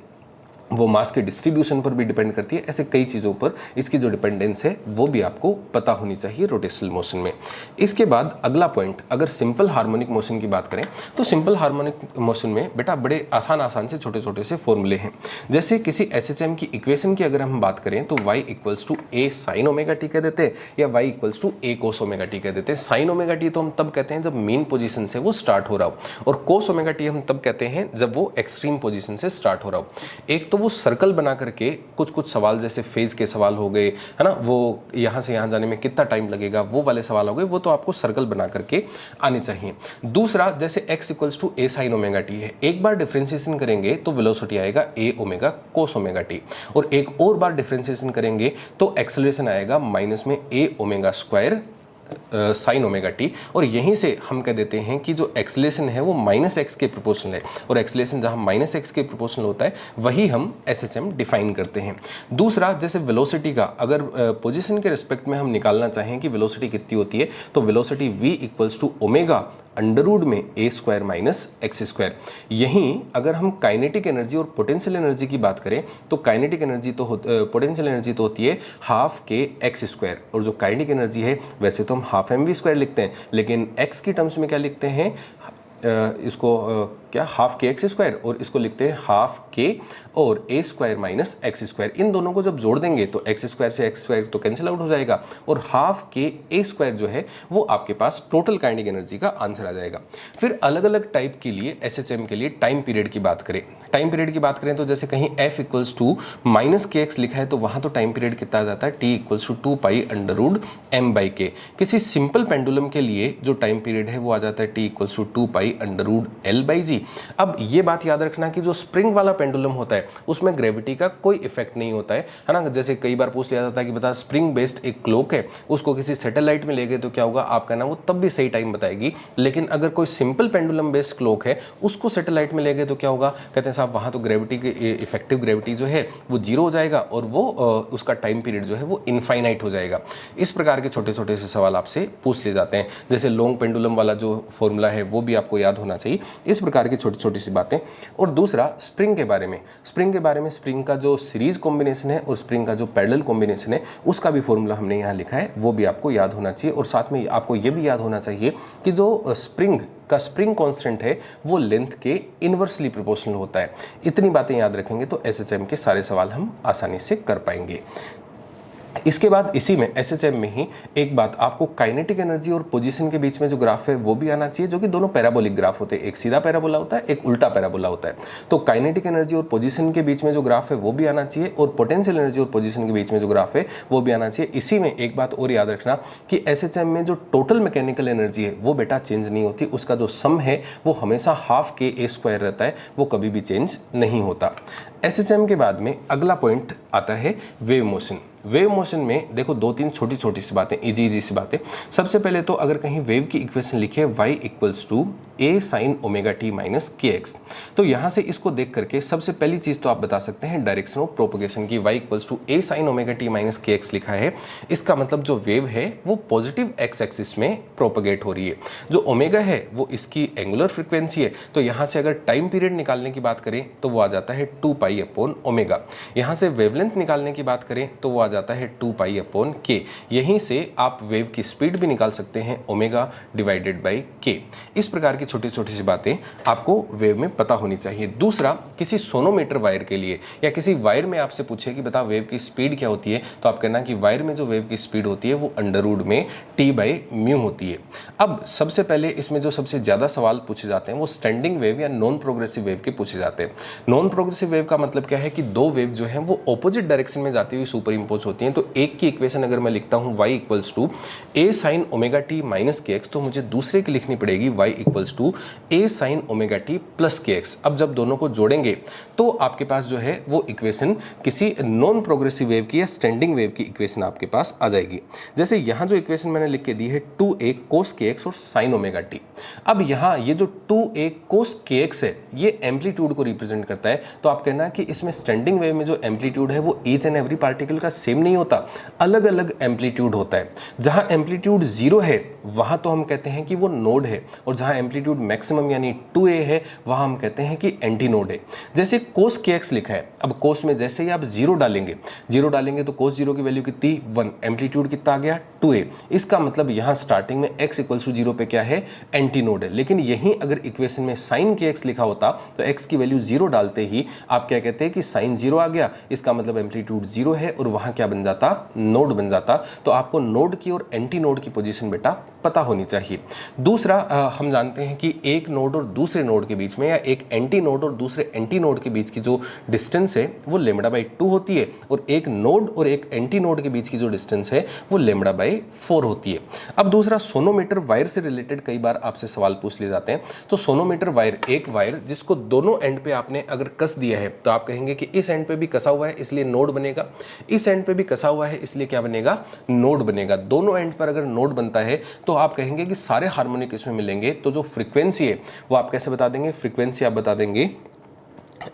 वो मास के डिस्ट्रीब्यूशन पर भी डिपेंड करती है। ऐसे कई चीज़ों पर इसकी जो डिपेंडेंस है वो भी आपको पता होनी चाहिए रोटेशनल मोशन में। इसके बाद अगला पॉइंट, अगर सिंपल हार्मोनिक मोशन की बात करें तो सिंपल हार्मोनिक मोशन में बेटा बड़े आसान से छोटे छोटे से फॉर्मूले हैं। जैसे किसी SHM की इक्वेशन की अगर हम बात करें तो y = a sin ωt कह देते हैं, या y = a cos ωt कह देते हैं। sin ωt तो हम तब कहते हैं जब मीन पोजीशन से वो स्टार्ट हो रहा हो, और cos ωt हम तब कहते हैं जब वो एक्सट्रीम पोजीशन से स्टार्ट हो रहा हो। एक तो वो सर्कल बना करके कुछ सवाल जैसे फेज के सवाल हो गए, है ना, वो यहाँ से यहाँ जाने में कितना टाइम लगेगा, वो वाले सवाल हो गए, वो तो आपको सर्कल बना करके आने चाहिए। दूसरा जैसे x = a sin ωt है, एक बार डिफरेंशिएशन करेंगे तो वेलोसिटी आएगा a ω cos ωt, और एक और बार डिफरेंशिएशन करेंगे तो एक्सेलरेशन आएगा माइनस में a ω² sin ωt, और यहीं से हम कह देते हैं कि जो एक्सेलरेशन है वो -x के प्रोपोर्शनल है, और एक्सेलरेशन जहां -x के प्रोपोर्शनल होता है वही हम SHM डिफाइन करते हैं। दूसरा जैसे वेलोसिटी का अगर पोजीशन के रिस्पेक्ट में हम निकालना चाहें कि वेलोसिटी कितनी होती है, तो वेलोसिटी v = ω अंडररूट में a² - x²। यहीं अगर हम काइनेटिक एनर्जी और पोटेंशियल एनर्जी की बात करें तो काइनेटिक एनर्जी तो पोटेंशियल एनर्जी तो होती है ½ kx², और जो काइनेटिक एनर्जी है वैसे तो हम ½ mv² लिखते हैं, लेकिन x की टर्म्स में क्या लिखते हैं, इसको क्या हाफ के एक्स स्क्वायर और इसको लिखते हैं हाफ के और ए स्क्वायर माइनस एक्स स्क्वायर। इन दोनों को जब जोड़ देंगे तो एक्स स्क्वायर से एक्स स्क्वायर तो कैंसिल आउट हो जाएगा और हाफ के ए स्क्वायर जो है वो आपके पास टोटल काइनेटिक एनर्जी का आंसर आ जाएगा। फिर अलग अलग टाइप के लिए एसएचएम के लिए टाइम पीरियड की बात करें, टाइम पीरियड की बात करें तो जैसे कहीं f equals to minus k x लिखा है तो वहां तो टाइम पीरियड कितना आ जाता है t equals to 2 pi under root m by k. किसी सिंपल पेंडुलम के लिए जो टाइम पीरियड है वो आ जाता है t equals to 2 pi under root l by g. अब ये बात याद रखना कि जो स्प्रिंग वाला पेंडुलम होता है उसमें ग्रेविटी का कोई इफेक्ट नहीं होता है ना। जैसे कई बार पूछ लिया जाता है कि बता स्प्रिंग बेस्ड एक क्लॉक है उसको किसी सैटेलाइट में ले गए तो क्या होगा, आपका ना वो तब भी सही टाइम बताएगी। लेकिन अगर कोई सिंपल पेंडुलम बेस्ड क्लॉक है उसको सैटेलाइट में ले गए तो क्या होगा, कहते हैं साहब वहां तो ग्रेविटी इफेक्टिव ग्रेविटी जो है वो जीरो हो जाएगा और वो उसका टाइम पीरियड जो है वो इनफाइनाइट हो जाएगा। इस प्रकार के छोटे छोटे से सवाल आपसे पूछ लिए जाते हैं। जैसे लॉन्ग पेंडुलम वाला जो फॉर्मूला है वो भी आपको याद होना चाहिए। इस प्रकार की छोटी छोटी सी बातें। और दूसरा स्प्रिंग के बारे में, स्प्रिंग का जो सीरीज कॉम्बिनेशन है और स्प्रिंग का जो पैरेलल कॉम्बिनेशन है उसका भी फॉर्मूला हमने यहाँ लिखा है, वो भी आपको याद होना चाहिए। और साथ में आपको ये भी याद होना चाहिए कि जो स्प्रिंग का स्प्रिंग कांस्टेंट है वो लेंथ के इनवर्सली प्रोपोर्शनल होता है। इतनी बातें याद रखेंगे तो एसएचएम के सारे सवाल हम आसानी से कर पाएंगे। इसके बाद इसी में एसएचएम में ही एक बात आपको काइनेटिक एनर्जी और पोजीशन के बीच में जो ग्राफ है वो भी आना चाहिए, जो कि दोनों पैराबोलिक ग्राफ होते हैं। एक सीधा पैराबोला होता है, एक उल्टा पैराबोला होता है। तो काइनेटिक एनर्जी और पोजीशन के बीच में जो ग्राफ है वो भी आना चाहिए और पोटेंशियल एनर्जी और पोजीशन के बीच में जो ग्राफ है वो भी आना चाहिए। इसी में एक बात और याद रखना कि एसएचएम में जो टोटल मैकेनिकल एनर्जी है वो बेटा चेंज नहीं होती, उसका जो सम है वो हमेशा हाफ के ए स्क्वायर रहता है, वो कभी भी चेंज नहीं होता। एसएचएम के बाद में अगला पॉइंट आता है वेव मोशन। वेव मोशन में देखो दो तीन छोटी छोटी सी बातें, इजी सी बातें। सबसे पहले तो अगर कहीं वेव की इक्वेशन लिखे y equals to A sine omega t minus k x, तो यहाँ से इसको देख करके सबसे पहली चीज तो आप बता सकते हैं डायरेक्शन ऑफ प्रोपोगेशन की y equals to A sine omega t minus k x लिखा है। इसका मतलब जो वेव है वो पॉजिटिव एक्स एक्सिस में प्रोपोगेट हो रही है। जो ओमेगा है वो इसकी एंगुलर फ्रिक्वेंसी है, तो यहाँ से अगर टाइम पीरियड निकालने की बात करें तो वो आ जाता है 2 पाई अपॉन ओमेगा। यहाँ से वेवलेंथ निकालने की बात करें तो वो जाता है 2 पाई अपॉन के। यहीं से आप वेव की स्पीड भी निकाल सकते हैं, ओमेगा डिवाइडेड बाय के। इस प्रकार की छोटी छोटी सी बातें आपको वेव में पता होनी चाहिए। दूसरा, किसी सोनोमीटर वायर के लिए या किसी वायर में आपसे पूछे कि बता वेव की स्पीड क्या होती है, तो आप कहना कि वायर में जो वेव की स्पीड होती है वो अंडर रूट में टी बाई म्यू होती है। अब सबसे पहले इसमें जो सबसे ज्यादा सवाल पूछे जाते हैं वो स्टैंडिंग वेव या नॉन प्रोग्रेसिव वेव के पूछे जाते हैं। नॉन प्रोग्रेसिव वेव का मतलब क्या है कि दो वेव जो है वो ऑपोजिट डायरेक्शन में जाती हुई सुपर इंपोज होती हैं। तो एक की इक्वेशन अगर मैं लिखता हूं y equals to A sine omega t minus k x, तो मुझे दूसरे की लिखनी पड़ेगी y equals to A sine omega t plus k x. अब जब दोनों को जोड़ेंगे तो आपके पास जो है वो इक्वेशन किसी नॉन प्रोग्रेसिव वेव की या स्टैंडिंग वेव की इक्वेशन आपके पास आ जाएगी। जैसे यहां जो इक्वेशन मैंने लिख के दी है 2a cos के एक्स और साइन ओमेगा टी। अब यहां ये जो 2a cos के एक्स है ये एम्पलीट्यूड को रिप्रेजेंट करता है। तो आप कहना कि इसमें स्टैंडिंग वेव में जो एम्पलीट्यूड है वो ईच एंड एवरी पार्टिकल का सेम नहीं होता, अलग अलग एम्पलीट्यूड होता है। जहां एम्पलीट्यूड 0 है वहां तो हम कहते हैं कि वो नोड है, और जहां एम्पलीट्यूड मैक्सिमम यानी 2a है वहां हम कहते हैं कि एंटी नोड है। जैसे cos के एक्स लिखा है, अब cos में जैसे ही आप 0 डालेंगे तो cos 0 की वैल्यू कितनी 1, एम्पलीट्यूड कितना आ गया 2a। इसका मतलब यहां स्टार्टिंग में x इक्वल्स टू 0 पे क्या है, एंटी नोड है। लेकिन यहीं अगर इक्वेशन में sin के x लिखा होता तो x की वैल्यू 0 डालते ही आप क्या कहते हैं कि sin 0 आ गया, इसका मतलब एम्पलीट्यूड 0 है और वहां क्या बन जाता, नोड बन जाता। तो आपको नोड की और एंटी नोड की पोजीशन बेटा पता होनी चाहिए। दूसरा, हम जानते हैं कि एक नोड और दूसरे नोड के बीच में या एक एंटी नोड और दूसरे एंटी नोड के बीच की जो डिस्टेंस है वो लैम्डा बाई 2 होती है, और एक नोड और एक एंटी नोड के बीच की जो डिस्टेंस है वो लैम्डा बाई 4 होती है। अब दूसरा, सोनोमीटर वायर से रिलेटेड कई बार आपसे सवाल पूछ लिए जाते हैं। तो सोनोमीटर वायर एक वायर जिसको दोनों एंड पे आपने अगर कस दिया है तो आप कहेंगे कि इस एंड पे भी कसा हुआ है इसलिए नोड बनेगा, इस एंड पे भी कसा हुआ है इसलिए क्या बनेगा, नोड बनेगा। दोनों एंड पर अगर नोड बनता है तो आप कहेंगे कि सारे हार्मोनिक इसमें मिलेंगे। तो जो फ्रीक्वेंसी है वो आप कैसे बता देंगे, फ्रीक्वेंसी आप बता देंगे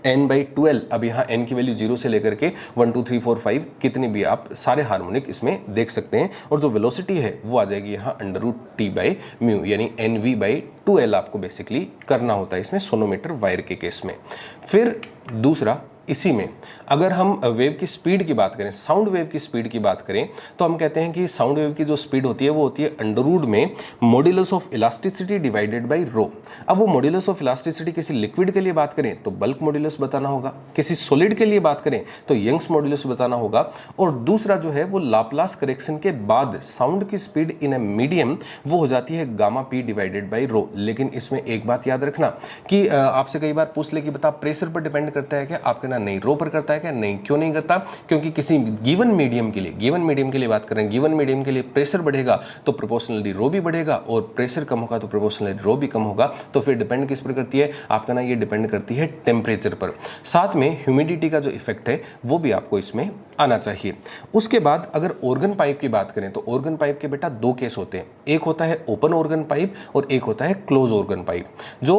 n/12। अब यहाँ n की वैल्यू 0 से लेकर के 1 2 3 4 5 कितने भी आप सारे हार्मोनिक इसमें देख सकते हैं। और जो वेलोसिटी है वो आ जाएगी यहाँ under root T by mu, यानी nv/2l आपको बेसिकली करना होता है इसमें सोनोमीटर वायर के केस में। फिर दूसरा, इसी में अगर हम वेव की स्पीड की बात करें, साउंड वेव की स्पीड की बात करें, तो हम कहते हैं कि साउंड वेव की जो स्पीड होती है वो होती है अंडर रूट में modulus of elasticity divided by rho. अब वो मॉड्यूलस ऑफ इलास्टिसिटी किसी लिक्विड के लिए बात करें तो बल्क मॉड्यूलस बताना होगा, किसी सॉलिड के लिए बात करें तो यंग्स मॉड्यूलस बताना होगा, और दूसरा जो है वो लाप्लास करेक्शन के बाद साउंड की स्पीड इन ए मीडियम वो हो जाती है गामा पी डिवाइडेड बाय रो। लेकिन इसमें एक बात याद रखना कि आपसे कई बार पूछ ले कि बता प्रेशर पर डिपेंड करता है क्या, आप कहना नहीं रो पर करता है क्या, नहीं क्यों नहीं करता, क्योंकि किसी गिवन मीडियम के लिए बात कर रहे हैं, गिवन मीडियम के लिए प्रेशर बढ़ेगा तो प्रोपोर्शनली रो भी बढ़ेगा, और प्रेशर कम होगा तो प्रोपोर्शनली रो भी कम होगा। तो फिर डिपेंड किस पर करती है, आप कहना ये डिपेंड करती है टेम्परेचर पर। साथ में ह्यूमिडिटी का जो इफेक्ट है वो भी आपको इसमें आना चाहिए। उसके बाद अगर ऑर्गन पाइप की बात करें तो ऑर्गन पाइप के बेटा दो केस होते हैं, एक होता है ओपन ऑर्गन पाइप और एक होता है क्लोज ऑर्गन पाइप। जो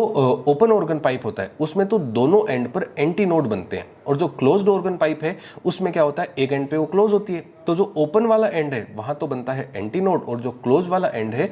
ओपन ऑर्गन पाइप होता है उसमें तो दोनों एंड पर एंटी नोड बनते हैं, और जो क्लोज्ड ऑर्गन पाइप है उसमें क्या होता है, एक एंड पे वो क्लोज होती है। तो जो ओपन वाला एंड है वहां तो बनता है एंटी नोड, और जो क्लोज वाला एंड है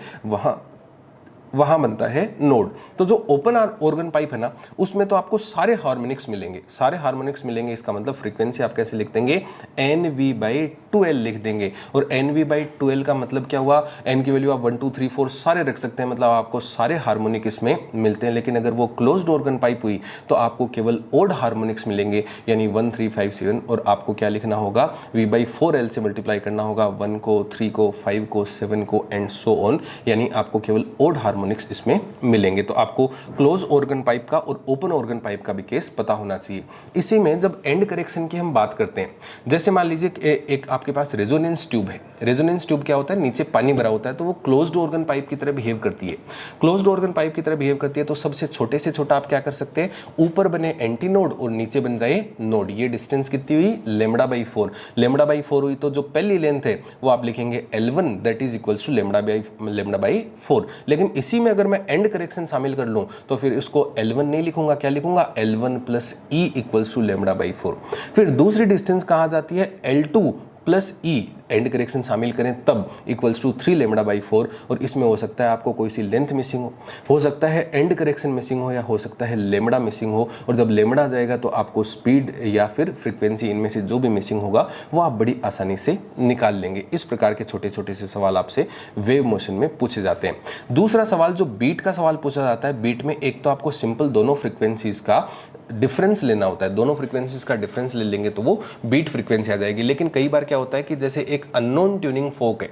वहां बनता है नोड। तो जो ओपन ऑर्गन पाइप है ना उसमें तो आपको सारे हार्मोनिक्स मिलेंगे, इसका मतलब फ्रीक्वेंसी आप कैसे लिख देंगे, NV/2L लिख देंगे। और NV/2L का मतलब क्या हुआ, N की वैल्यू आप 1 2 3 4 सारे रख सकते हैं, मतलब आपको सारे हार्मोनिक इसमें मिलते हैं। लेकिन अगर वो क्लोज्ड ऑर्गन पाइप हुई तो आपको केवल ओड हार्मोनिक्स मिलेंगे, यानी 1 3 5 7, और आपको क्या लिखना होगा, V/4L से मल्टीप्लाई करना होगा, 1 को 3 को 5 को 7 को एंड सो ऑन, यानी आपको केवल ओड हार्मोनिक्स इसमें मिलेंगे। तो आपको क्लोज ऑर्गन पाइप का और ओपन ऑर्गन पाइप का भी केस पता होना चाहिए। इसी में जब एंड करेक्शन की हम बात करते हैं, जैसे मान लीजिए एक आपके पास रेजोनेंस ट्यूब है। रेजोनेंस ट्यूब क्या होता है, नीचे पानी भरा होता है, तो वो क्लोज्ड ऑर्गन पाइप की तरह बिहेव करती है। क्लोज्ड ऑर्गन पाइप की तरह बिहेव करती है तो सबसे छोटे से छोटा आप क्या कर सकते हैं, ऊपर बने एंटी नोड और नीचे बन जाए नोड। ये डिस्टेंस कितनी हुई, λ/4। λ/4 हुई तो जो पहली लेंथ है वो आप लिखेंगे L1 that is equals to λ/4। लेकिन इसी में अगर मैं एंड करेक्शन शामिल कर लूं तो फिर इसको L1 नहीं लिखूंगा, क्या लिखूंगा, L1 + E इक्वल्स टू λ/4। फिर दूसरी डिस्टेंस कहां जाती है, L2 + E, एंड करेक्शन शामिल करें तब इक्वल्स टू 3 λ/4। और इसमें हो सकता है आपको कोई सी लेंथ मिसिंग हो सकता है एंड करेक्शन मिसिंग हो, या हो सकता है लेमड़ा मिसिंग हो। और जब लेमड़ा जाएगा तो आपको स्पीड या फिर फ्रीक्वेंसी, इनमें से जो भी मिसिंग होगा वो आप बड़ी आसानी से निकाल लेंगे। इस प्रकार के छोटे छोटे से सवाल आपसे वेव मोशन में पूछे जाते हैं। दूसरा सवाल जो बीट का सवाल पूछा जाता है, बीट में एक तो आपको सिंपल दोनों फ्रीक्वेंसीज का डिफरेंस लेना होता है, दोनों फ्रीक्वेंसीज का डिफरेंस ले लेंगे तो वो बीट फ्रीक्वेंसी आ जाएगी। लेकिन कई बार क्या होता है कि जैसे एक अननोन ट्यूनिंग फोक है,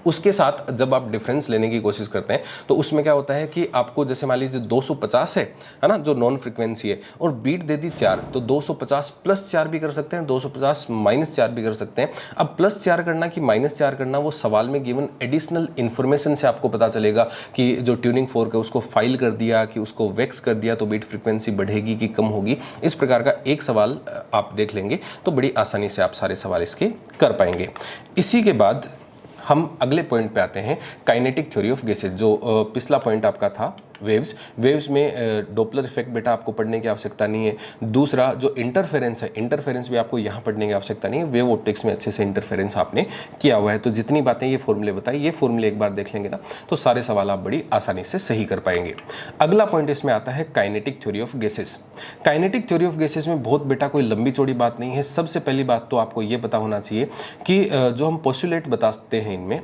उसके साथ जब आप डिफरेंस लेने की कोशिश करते हैं तो उसमें क्या होता है कि आपको जैसे मान लीजिए 250 है ना, जो नॉन फ्रीक्वेंसी है, और बीट दे दी 4, तो 250 + 4 भी कर सकते हैं, 250 - 4 भी कर सकते हैं। अब +4 करना कि -4 करना वो सवाल में गिवन एडिशनल इन्फॉर्मेशन से आपको पता चलेगा कि जो ट्यूनिंग फोर्क है उसको फाइल कर दिया कि उसको वैक्स कर दिया तो बीट फ्रीक्वेंसी बढ़ेगी कि कम होगी। इस प्रकार का एक सवाल आप देख लेंगे तो बड़ी आसानी से आप सारे सवाल इसके कर पाएंगे। इसी के बाद हम अगले पॉइंट पे आते हैं, काइनेटिक थ्योरी ऑफ गैसेज। जो पिछला पॉइंट आपका था वेव्स में डॉपलर इफेक्ट बेटा आपको पढ़ने की आवश्यकता नहीं है। दूसरा जो इंटरफेरेंस है, इंटरफेरेंस भी आपको यहाँ पढ़ने की आवश्यकता नहीं है, वेव ऑप्टिक्स में अच्छे से इंटरफेरेंस आपने किया हुआ है। तो जितनी बातें ये फॉर्मूले बताए, ये फॉर्मूले एक बार देख लेंगे ना तो सारे सवाल आप बड़ी आसानी से सही कर पाएंगे। अगला पॉइंट इसमें आता है kinetic theory of gases. Kinetic theory of gases में बहुत बेटा कोई लंबी चौड़ी बात नहीं है। सबसे पहली बात तो आपको ये पता होना चाहिए कि जो हम पोस्टुलेट बताते हैं इनमें,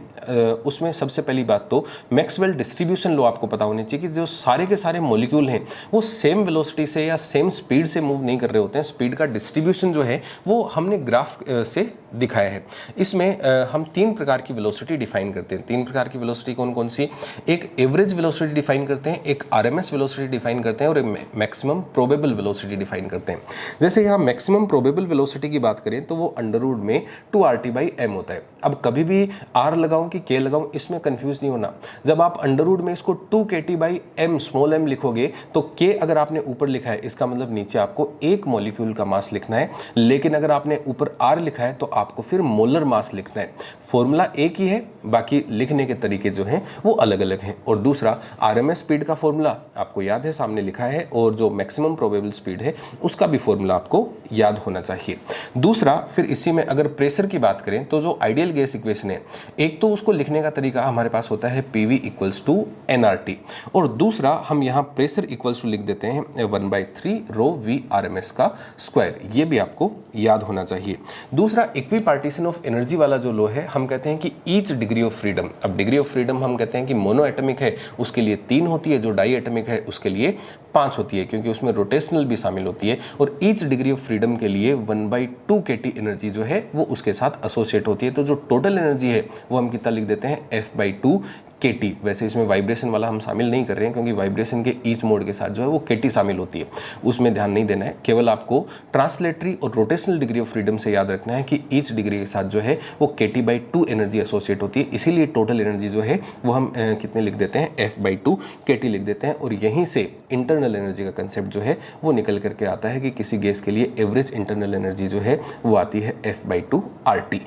उसमें सबसे पहली बात तो मैक्सवेल डिस्ट्रीब्यूशन लॉ आपको पता होनी चाहिए कि जो सारे के सारे मॉलिक्यूल हैं वो सेम वेलोसिटी से या सेम स्पीड से मूव नहीं कर रहे होते हैं। स्पीड का डिस्ट्रीब्यूशन जो है वो हमने ग्राफ से दिखाया है। इसमें हम 3 प्रकार की वेलोसिटी डिफाइन करते हैं। 3 प्रकार की वेलोसिटी कौन कौन सी, एक एवरेज वेलोसिटी डिफाइन करते हैं, एक आरएमएस वेलोसिटी डिफाइन करते हैं और एक मैक्सिमम प्रोबेबल वेलोसिटी डिफाइन करते हैं। जैसे यहाँ मैक्सिमम प्रोबेबल वेलोसिटी की बात करें तो वो अंडर रूट में 2RT/m होता है। अब कभी भी R लगाऊं कि K लगाऊं इसमें कंफ्यूज नहीं होना। जब आप अंडर रूट में इसको 2kT/m स्मॉल m लिखोगे तो K अगर आपने ऊपर लिखा है इसका मतलब नीचे आपको एक मॉलिक्यूल का मास लिखना है, लेकिन अगर आपने ऊपर R लिखा है तो आपको फिर मोलर मास लिखना है। फॉर्मूला एक ही है, बाकी लिखने के तरीके जो हैं वो अलग अलग हैं। और दूसरा आरएमएस स्पीड का फॉर्मूला आपको याद है, सामने लिखा है, और जो मैक्सिमम प्रोबेबल स्पीड है उसका भी फॉर्मूला आपको याद होना चाहिए। दूसरा फिर इसी में अगर प्रेशर की बात करें तो जो आइडियल गैस इक्वेशन है, एक तो उसको लिखने का तरीका हमारे पास होता है PV = nRT, और दूसरा हम यहाँ प्रेशर इक्वल्स टू लिख देते हैं 1/3 रो वी आर एम एस का स्क्वायर, ये भी आपको याद होना चाहिए। दूसरा इक्वी पार्टीशन ऑफ एनर्जी वाला जो लॉ है, हम कहते हैं कि ईच डिग्री ऑफ फ्रीडम, अब डिग्री ऑफ फ्रीडम हम कहते हैं कि मोनो एटमिक है उसके लिए 3 होती है, जो डाई एटमिक है उसके लिए 5 होती है, क्योंकि उसमें रोटेशनल भी शामिल होती है। और ईच डिग्री ऑफ फ्रीडम के लिए 1/2 kT एनर्जी जो है वो उसके साथ एसोसिएट होती है। तो जो टोटल एनर्जी है वो हम कितना लिख देते हैं F/2 kT। वैसे इसमें वाइब्रेशन वाला हम शामिल नहीं कर रहे हैं, क्योंकि वाइब्रेशन के ईच मोड के साथ जो है वो kT शामिल होती है, उसमें ध्यान नहीं देना है। केवल आपको ट्रांसलेटरी और रोटेशनल डिग्री ऑफ फ्रीडम से याद रखना है कि ईच डिग्री के साथ जो है वो kT/2 एनर्जी एसोसिएट होती है, इसीलिए टोटल एनर्जी जो है वो हम कितने लिख देते हैं F/2 kT लिख देते हैं। और यहीं से इंटरनल एनर्जी का कंसेप्ट जो है वो निकल करके आता है कि किसी गैस के लिए एवरेज इंटरनल एनर्जी जो है वो आती है F/2 RT।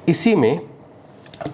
इसी में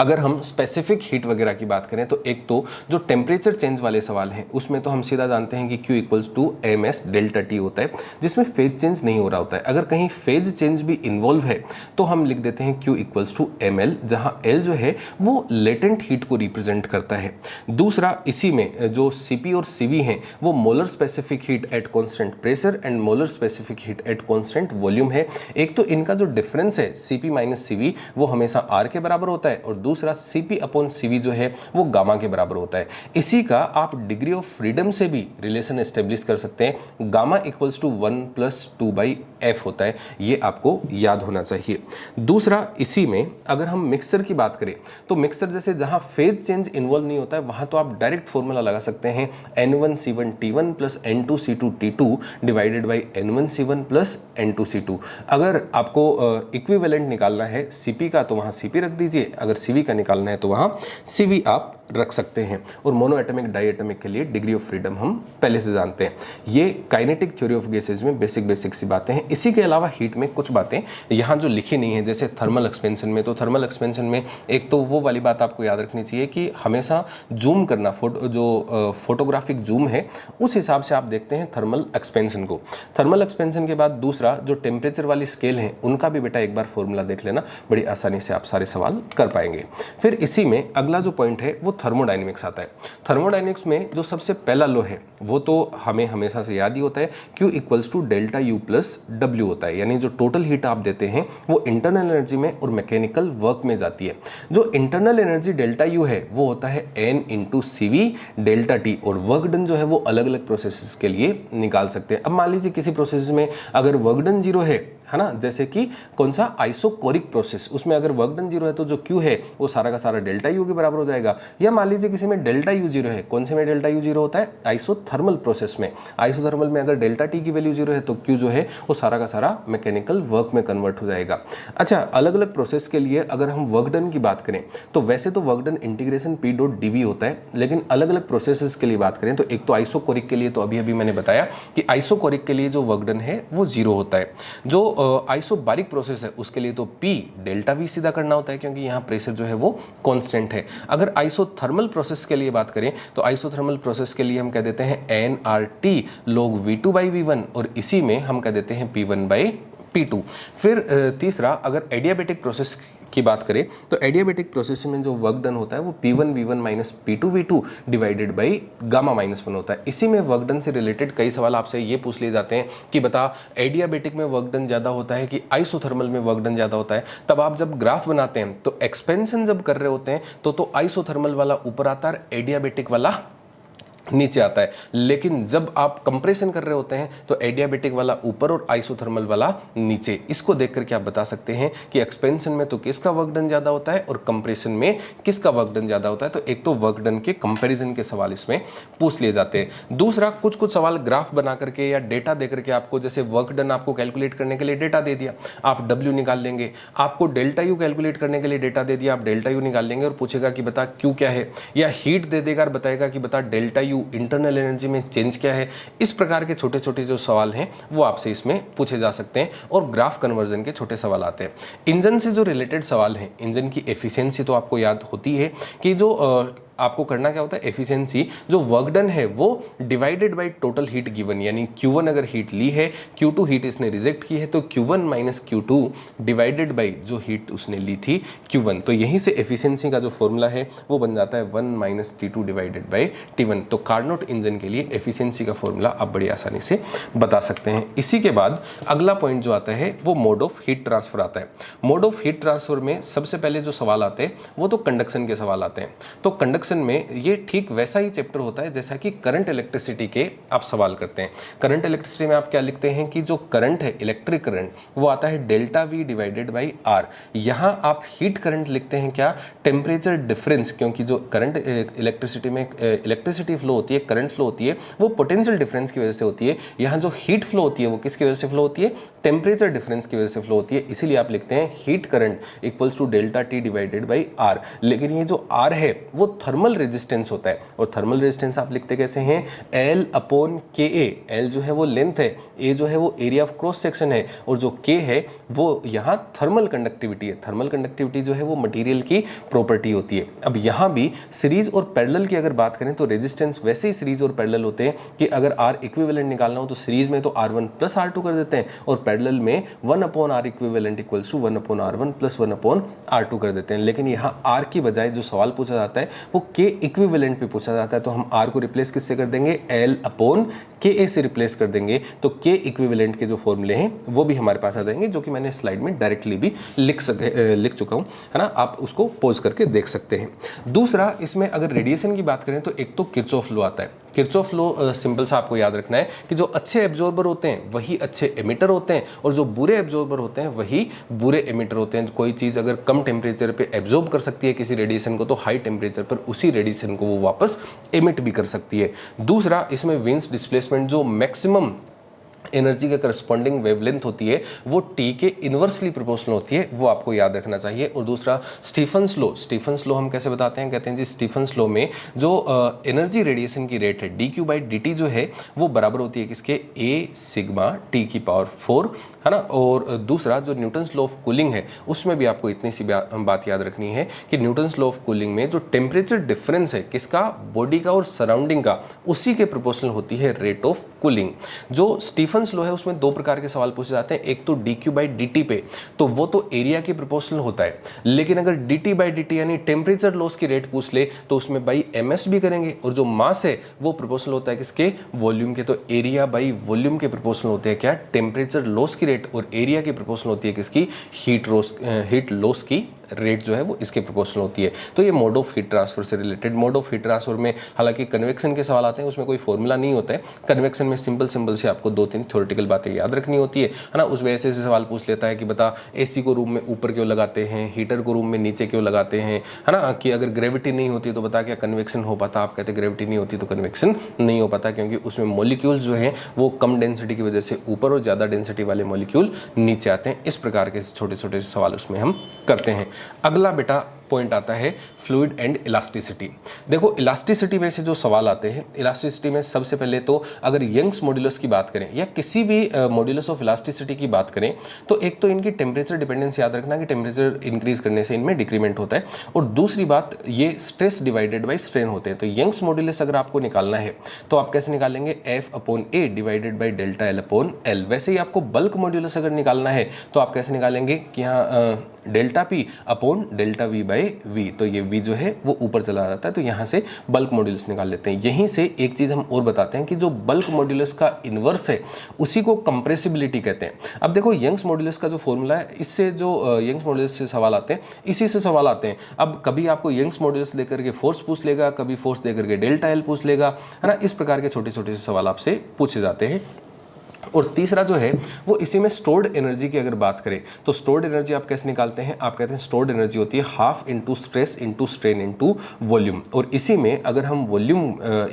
अगर हम स्पेसिफिक हीट वगैरह की बात करें तो एक तो जो टेम्परेचर चेंज वाले सवाल हैं उसमें तो हम सीधा जानते हैं कि Q equals to ms delta T होता है, जिसमें फेज चेंज नहीं हो रहा होता है। अगर कहीं फेज चेंज भी इन्वॉल्व है तो हम लिख देते हैं Q इक्वल्स टू ml, जहां L जो है वो लेटेंट हीट को रिप्रेजेंट करता है। दूसरा इसी में जो Cp और Cv हैं वो molar specific heat at constant pressure and molar specific heat at constant volume है। एक तो इनका जो डिफरेंस है Cp माइनस Cv वो हमेशा R के बराबर होता है, और दूसरा Cp/Cv जो है वो गामा के बराबर होता है। इसी का आप डिग्री ऑफ फ्रीडम से भी रिलेशन एस्टेब्लिश कर सकते हैं, गामा इक्वल्स टू 1+2/f होता है, ये आपको याद होना चाहिए। दूसरा इसी में अगर हम मिक्सचर की बात करें तो मिक्सचर जैसे जहां फेज चेंज इन्वॉल्व नहीं होता है वहां तो आप डायरेक्ट फॉर्मूला लगा सकते हैं N1C1T1 plus N2C2T2 divided by N1C1 plus N2C2। अगर आपको इक्विवेलेंट निकालना है Cp का तो वहां Cp रख दीजिए, अगर Cv का निकालना है तो वहां Cv आप रख सकते हैं। और मोनो एटमिक डाई एटमिक के लिए डिग्री ऑफ फ्रीडम हम पहले से जानते हैं। ये काइनेटिक थ्योरी ऑफ गैसेज में बेसिक सी बातें हैं। इसी के अलावा हीट में कुछ बातें यहाँ जो लिखी नहीं है, जैसे थर्मल एक्सपेंशन में, तो थर्मल एक्सपेंशन में एक तो वो वाली बात आपको याद रखनी चाहिए कि हमेशा जूम करना, फोटोग्राफिक जूम है उस हिसाब से आप देखते हैं थर्मल एक्सपेंशन को। थर्मल एक्सपेंशन के बाद दूसरा जो टेम्परेचर वाली स्केल है उनका भी बेटा एक बार फॉर्मूला देख लेना, बड़ी आसानी से आप सारे सवाल कर पाएंगे। फिर इसी में अगला जो पॉइंट है वो थर्मोडायनेमिक्स आता है। थर्मोडायनेमिक्स में जो सबसे पहला लॉ है वो तो हमें हमेशा से याद ही होता है, Q equals to delta U plus W होता है, यानी जो टोटल हीट आप देते हैं वो इंटरनल एनर्जी में और मैकेनिकल वर्क में जाती है। जो इंटरनल एनर्जी डेल्टा U है वो होता है N into CV delta T, और वर्क डन जो है वो अलग अलग प्रोसेसेस के लिए निकाल सकते हैं। अब मान लीजिए किसी प्रोसेस में अगर वर्क डन 0 है ना, जैसे कि कौन सा आइसोकोरिक प्रोसेस, उसमें अगर वर्क डन 0 है तो जो Q है वो सारा का सारा डेल्टा U के बराबर हो जाएगा। या मान लीजिए किसी में डेल्टा U 0 है, कौन से में डेल्टा U 0 होता है, आइसोथर्मल प्रोसेस में। आइसोथर्मल में अगर डेल्टा T की वैल्यू 0 है तो Q जो है वो सारा का सारा मैकेनिकल वर्क में कन्वर्ट हो जाएगा। अच्छा, अलग अलग प्रोसेस के लिए अगर हम वर्क डन की बात करें तो वैसे तो वर्क डन इंटीग्रेशन P.dV होता है, लेकिन अलग अलग प्रोसेसेस के लिए बात करें तो एक तो आइसोकोरिक के लिए तो अभी अभी मैंने बताया कि आइसोकोरिक के लिए जो वर्क डन है वो 0 होता है। जो आइसोबारिक प्रोसेस है उसके लिए तो P डेल्टा V सीधा करना होता है, क्योंकि यहाँ प्रेशर जो है वो कांस्टेंट है। अगर आइसोथर्मल प्रोसेस के लिए बात करें तो आइसोथर्मल प्रोसेस के लिए हम कह देते हैं nRT log V2/V1, और इसी में हम कह देते हैं P1/P2। फिर तीसरा अगर एडियाबेटिक प्रोसेस की बात करें तो एडियाबेटिक प्रोसेस में जो वर्क डन होता है वो P1V1 minus P2V2 divided by gamma minus 1 होता है। इसी में वर्क डन से रिलेटेड कई सवाल आपसे ये पूछ लिए जाते हैं कि बता एडियाबेटिक में वर्क डन ज़्यादा होता है कि आइसोथर्मल में वर्क डन ज़्यादा होता है। तब आप जब ग्राफ बनाते हैं तो एक्सपेंशन जब कर रहे होते हैं तो आइसोथर्मल वाला ऊपर आता है, एडियाबेटिक वाला नीचे आता है। लेकिन जब आप कंप्रेशन कर रहे होते हैं तो एडियाबेटिक वाला ऊपर और आइसोथर्मल वाला नीचे। इसको देख करके आप बता सकते हैं कि एक्सपेंशन में तो किसका वर्क डन ज्यादा होता है और कंप्रेशन में किसका वर्क डन ज्यादा होता है। तो एक तो वर्क डन के कंपैरिजन के सवाल इसमें पूछ लिए जाते हैं। दूसरा कुछ सवाल ग्राफ बना करके या डेटा दे करके आपको, जैसे वर्क डन आपको कैलकुलेट करने के लिए डेटा दे दिया, आप W निकाल लेंगे। आपको डेल्टा U कैलकुलेट करने के लिए डेटा दे दिया, आप डेल्टा U निकाल लेंगे और पूछेगा कि बता Q क्या है, या हीट दे देगा और बताएगा कि बता डेल्टा U इंटरनल एनर्जी में चेंज क्या है। इस प्रकार के छोटे छोटे जो सवाल हैं वो आपसे इसमें पूछे जा सकते हैं, और ग्राफ कन्वर्जन के छोटे सवाल आते हैं। इंजन से जो रिलेटेड सवाल हैं, इंजन की एफिशिएंसी तो आपको याद होती है कि जो आपको करना क्या होता है, एफिशिएंसी जो वर्क डन है वो divided by total heat given, यानी Q1 अगर हीट ली है, Q2 हीट इसने रिजेक्ट की है, तो Q1 minus Q2 divided by जो हीट उसने ली थी Q1। तो यहीं से एफिशिएंसी का जो फॉर्मूला है वो बन जाता है 1 minus T2 divided by T1। तो कार्नोट इंजन के लिए एफिशिएंसी का फॉर्मूला आप बड़ी आसानी से बता सकते हैं। इसी के बाद अगला पॉइंट जो आता है वो मोड ऑफ हीट ट्रांसफर आता है। मोड ऑफ हीट ट्रांसफर में सबसे पहले जो सवाल आते हैं वो तो कंडक्शन के सवाल आते हैं। तो कंडक्शन में ये ठीक वैसा ही चैप्टर होता है जैसा कि करंट इलेक्ट्रिसिटी के आप सवाल करते हैं। करंट इलेक्ट्रिसिटी में आप क्या लिखते हैं कि जो करंट है, इलेक्ट्रिक करंट, वो आता है delta V divided by R. यहां आप हीट करंट लिखते हैं क्या, टेम्परेचर डिफरेंस, क्योंकि जो करंट इलेक्ट्रिसिटी में इलेक्ट्रिसिटी फ्लो होती है, करंट फ्लो होती है, वो पोटेंशियल डिफरेंस की वजह से होती है। यहाँ जो हीट फ्लो होती है वो किसकी वजह से फ्लो होती है, टेम्परेचर डिफरेंस की वजह से फ्लो होती है। इसीलिए आप लिखते हैं heat current equals to delta T divided by R. लेकिन ये जो आर है वो थर्मल रेजिस्टेंस होता है, और थर्मल रेजिस्टेंस आप लिखते कैसे हैं, एल अपॉन के ए। एल जो है वो लेंथ है, ए जो है वो एरिया ऑफ क्रॉस सेक्शन है, और जो के है वो यहाँ थर्मल कंडक्टिविटी है। थर्मल कंडक्टिविटी जो है वो मटेरियल की प्रॉपर्टी होती है। अब यहाँ भी सीरीज और पैरेलल की अगर बात करें तो रेजिस्टेंस वैसे ही सीरीज और पैरेलल होते हैं कि अगर आर इक्विवेलेंट निकालना हो तो सीरीज में तो R1 प्लस R2 कर देते हैं, और पैरेलल में 1 upon R equivalent equals to 1 upon R1 plus 1 upon R2 कर देते हैं। लेकिन यहाँ आर की बजाय जो सवाल पूछा जाता है वो के इक्विवेलेंट पे पूछा जाता है, तो हम आर को रिप्लेस किससे कर देंगे, एल अपॉन के ए से रिप्लेस कर देंगे। तो के इक्विवेलेंट के जो फॉर्मूले हैं वो भी हमारे पास आ जाएंगे, जो कि मैंने स्लाइड में डायरेक्टली भी लिख चुका हूँ, है ना। आप उसको पोज करके देख सकते हैं। दूसरा, इसमें अगर रेडिएशन की बात करें तो एक तो किरचॉफ लॉ आता है। किरचॉफ लॉ सिंपल सा आपको याद रखना है कि जो अच्छे एब्जॉर्बर होते हैं वही अच्छे एमिटर होते हैं, और जो बुरे एब्जॉर्बर होते हैं वही बुरे एमिटर होते हैं। कोई चीज़ अगर कम टेम्परेचर पे एब्जॉर्ब कर सकती है किसी रेडिएशन को, तो हाई टेम्परेचर पर उसी रेडिएशन को वो वापस एमिट भी कर सकती है। दूसरा, इसमें विंस डिस्प्लेसमेंट जो मैक्सिमम एनर्जी के करस्पॉन्डिंग वेवलेंथ होती है वो टी के इनवर्सली प्रोपोर्शनल होती है, वो आपको याद रखना चाहिए। और दूसरा, स्टीफन्स लॉ हम कैसे बताते हैं, कहते हैं जी स्टीफन्स लॉ में जो एनर्जी रेडिएशन की रेट है dQ बाई dt जो है वो बराबर होती है किसके, a सिग्मा t की पावर 4, है ना। और दूसरा, जो न्यूटन्स लॉ ऑफ कूलिंग है उसमें भी आपको इतनी सी बात याद रखनी है कि न्यूटन्स लॉ ऑफ कूलिंग में जो टेम्परेचर डिफरेंस है किसका, बॉडी का और सराउंडिंग का, उसी के प्रोपोर्शनल होती है रेट ऑफ कूलिंग। जो स्टीफन्स लॉ है उसमें दो प्रकार के सवाल पूछे जाते हैं, एक तो dQ बाई dt पे, तो वो तो एरिया के प्रोपोर्शनल होता है। लेकिन अगर dt बाई dt यानी टेम्परेचर लॉस की रेट पूछ ले तो उसमें बाई ms भी करेंगे, और जो मास है वो प्रोपोर्शनल होता है किसके, वॉल्यूम के। तो एरिया बाई वॉल्यूम के प्रोपोर्शनल होते हैं क्या, टेम्परेचर लॉस की रेट, और एरिया की प्रोपोर्शनल होती है किसकी, हीट लॉस की रेट जो है वो इसके प्रोपोर्शनल होती है। तो ये मोड ऑफ हीट ट्रांसफर से related, mode of heat transfer में हालांकि कन्वेक्शन के सवाल आते हैं, उसमें कोई फॉर्मूला नहीं होता है। कन्वेक्शन में सिंपल से आपको 2-3 थ्योरेटिकल बातें याद रखनी होती है ना। उसमें ऐसे सवाल पूछ लेता है कि बता एसी को रूम में ऊपर क्यों लगाते हैं, हीटर को रूम में नीचे क्यों लगाते हैं, है ना, कि अगर ग्रेविटी नहीं होती तो बता क्या कन्वेक्शन हो पाता। आप कहते ग्रेविटी नहीं होती तो कन्वेक्शन नहीं हो पाता, क्योंकि उसमें मॉलिक्यूल्स जो हैं वो कम डेंसिटी की वजह से ऊपर और ज़्यादा डेंसिटी वाले मॉलिक्यूल नीचे आते हैं। इस प्रकार के छोटे छोटे सवाल उसमें हम करते हैं। अगला बेटा पॉइंट आता है फ्लूइड एंड इलास्टिसिटी। देखो इलास्टिसिटी में से जो सवाल आते हैं, इलास्टिसिटी में सबसे पहले तो अगर यंग्स मॉड्यूलस की बात करें या किसी भी मॉड्यूलस ऑफ इलास्टिसिटी की बात करें, तो एक तो इनकी टेम्परेचर डिपेंडेंस याद रखना कि टेम्परेचर इंक्रीज करने से इनमें डिक्रीमेंट होता है, और दूसरी बात ये स्ट्रेस डिवाइडेड बाई स्ट्रेन होते हैं। तो यंग्स मॉड्यूलस अगर आपको निकालना है तो आप कैसे निकालेंगे, F upon A divided by delta L upon L। वैसे ही आपको बल्क मॉड्यूलस अगर निकालना है तो आप कैसे निकालेंगे कि यहाँ delta P upon delta V by V, तो ये V जो है वो ऊपर चला जाता है, तो यहाँ से बल्क मॉड्यूलस निकाल लेते हैं। यहीं से एक चीज़ हम और बताते हैं कि जो बल्क मॉड्यूलस का इन्वर्स है उसी को कंप्रेसिबिलिटी कहते हैं। अब देखो यंग्स मॉड्यूलस का जो फॉर्मूला है, इससे जो यंग्स मॉड्यूलस से सवाल आते हैं, इसी से सवाल आते हैं। अब कभी आपको यंग्स मॉड्यूलस लेकर के फोर्स पूछ लेगा, कभी फोर्स देकर के डेल्टा L पूछ लेगा, है ना। इस प्रकार के छोटे छोटे से सवाल आपसे पूछे जाते हैं। और तीसरा जो है वो इसी में स्टोर्ड एनर्जी की अगर बात करें तो स्टोर्ड एनर्जी आप कैसे निकालते हैं, आप कहते हैं स्टोर्ड एनर्जी होती है half into stress into strain into volume. और इसी में अगर हम वॉल्यूम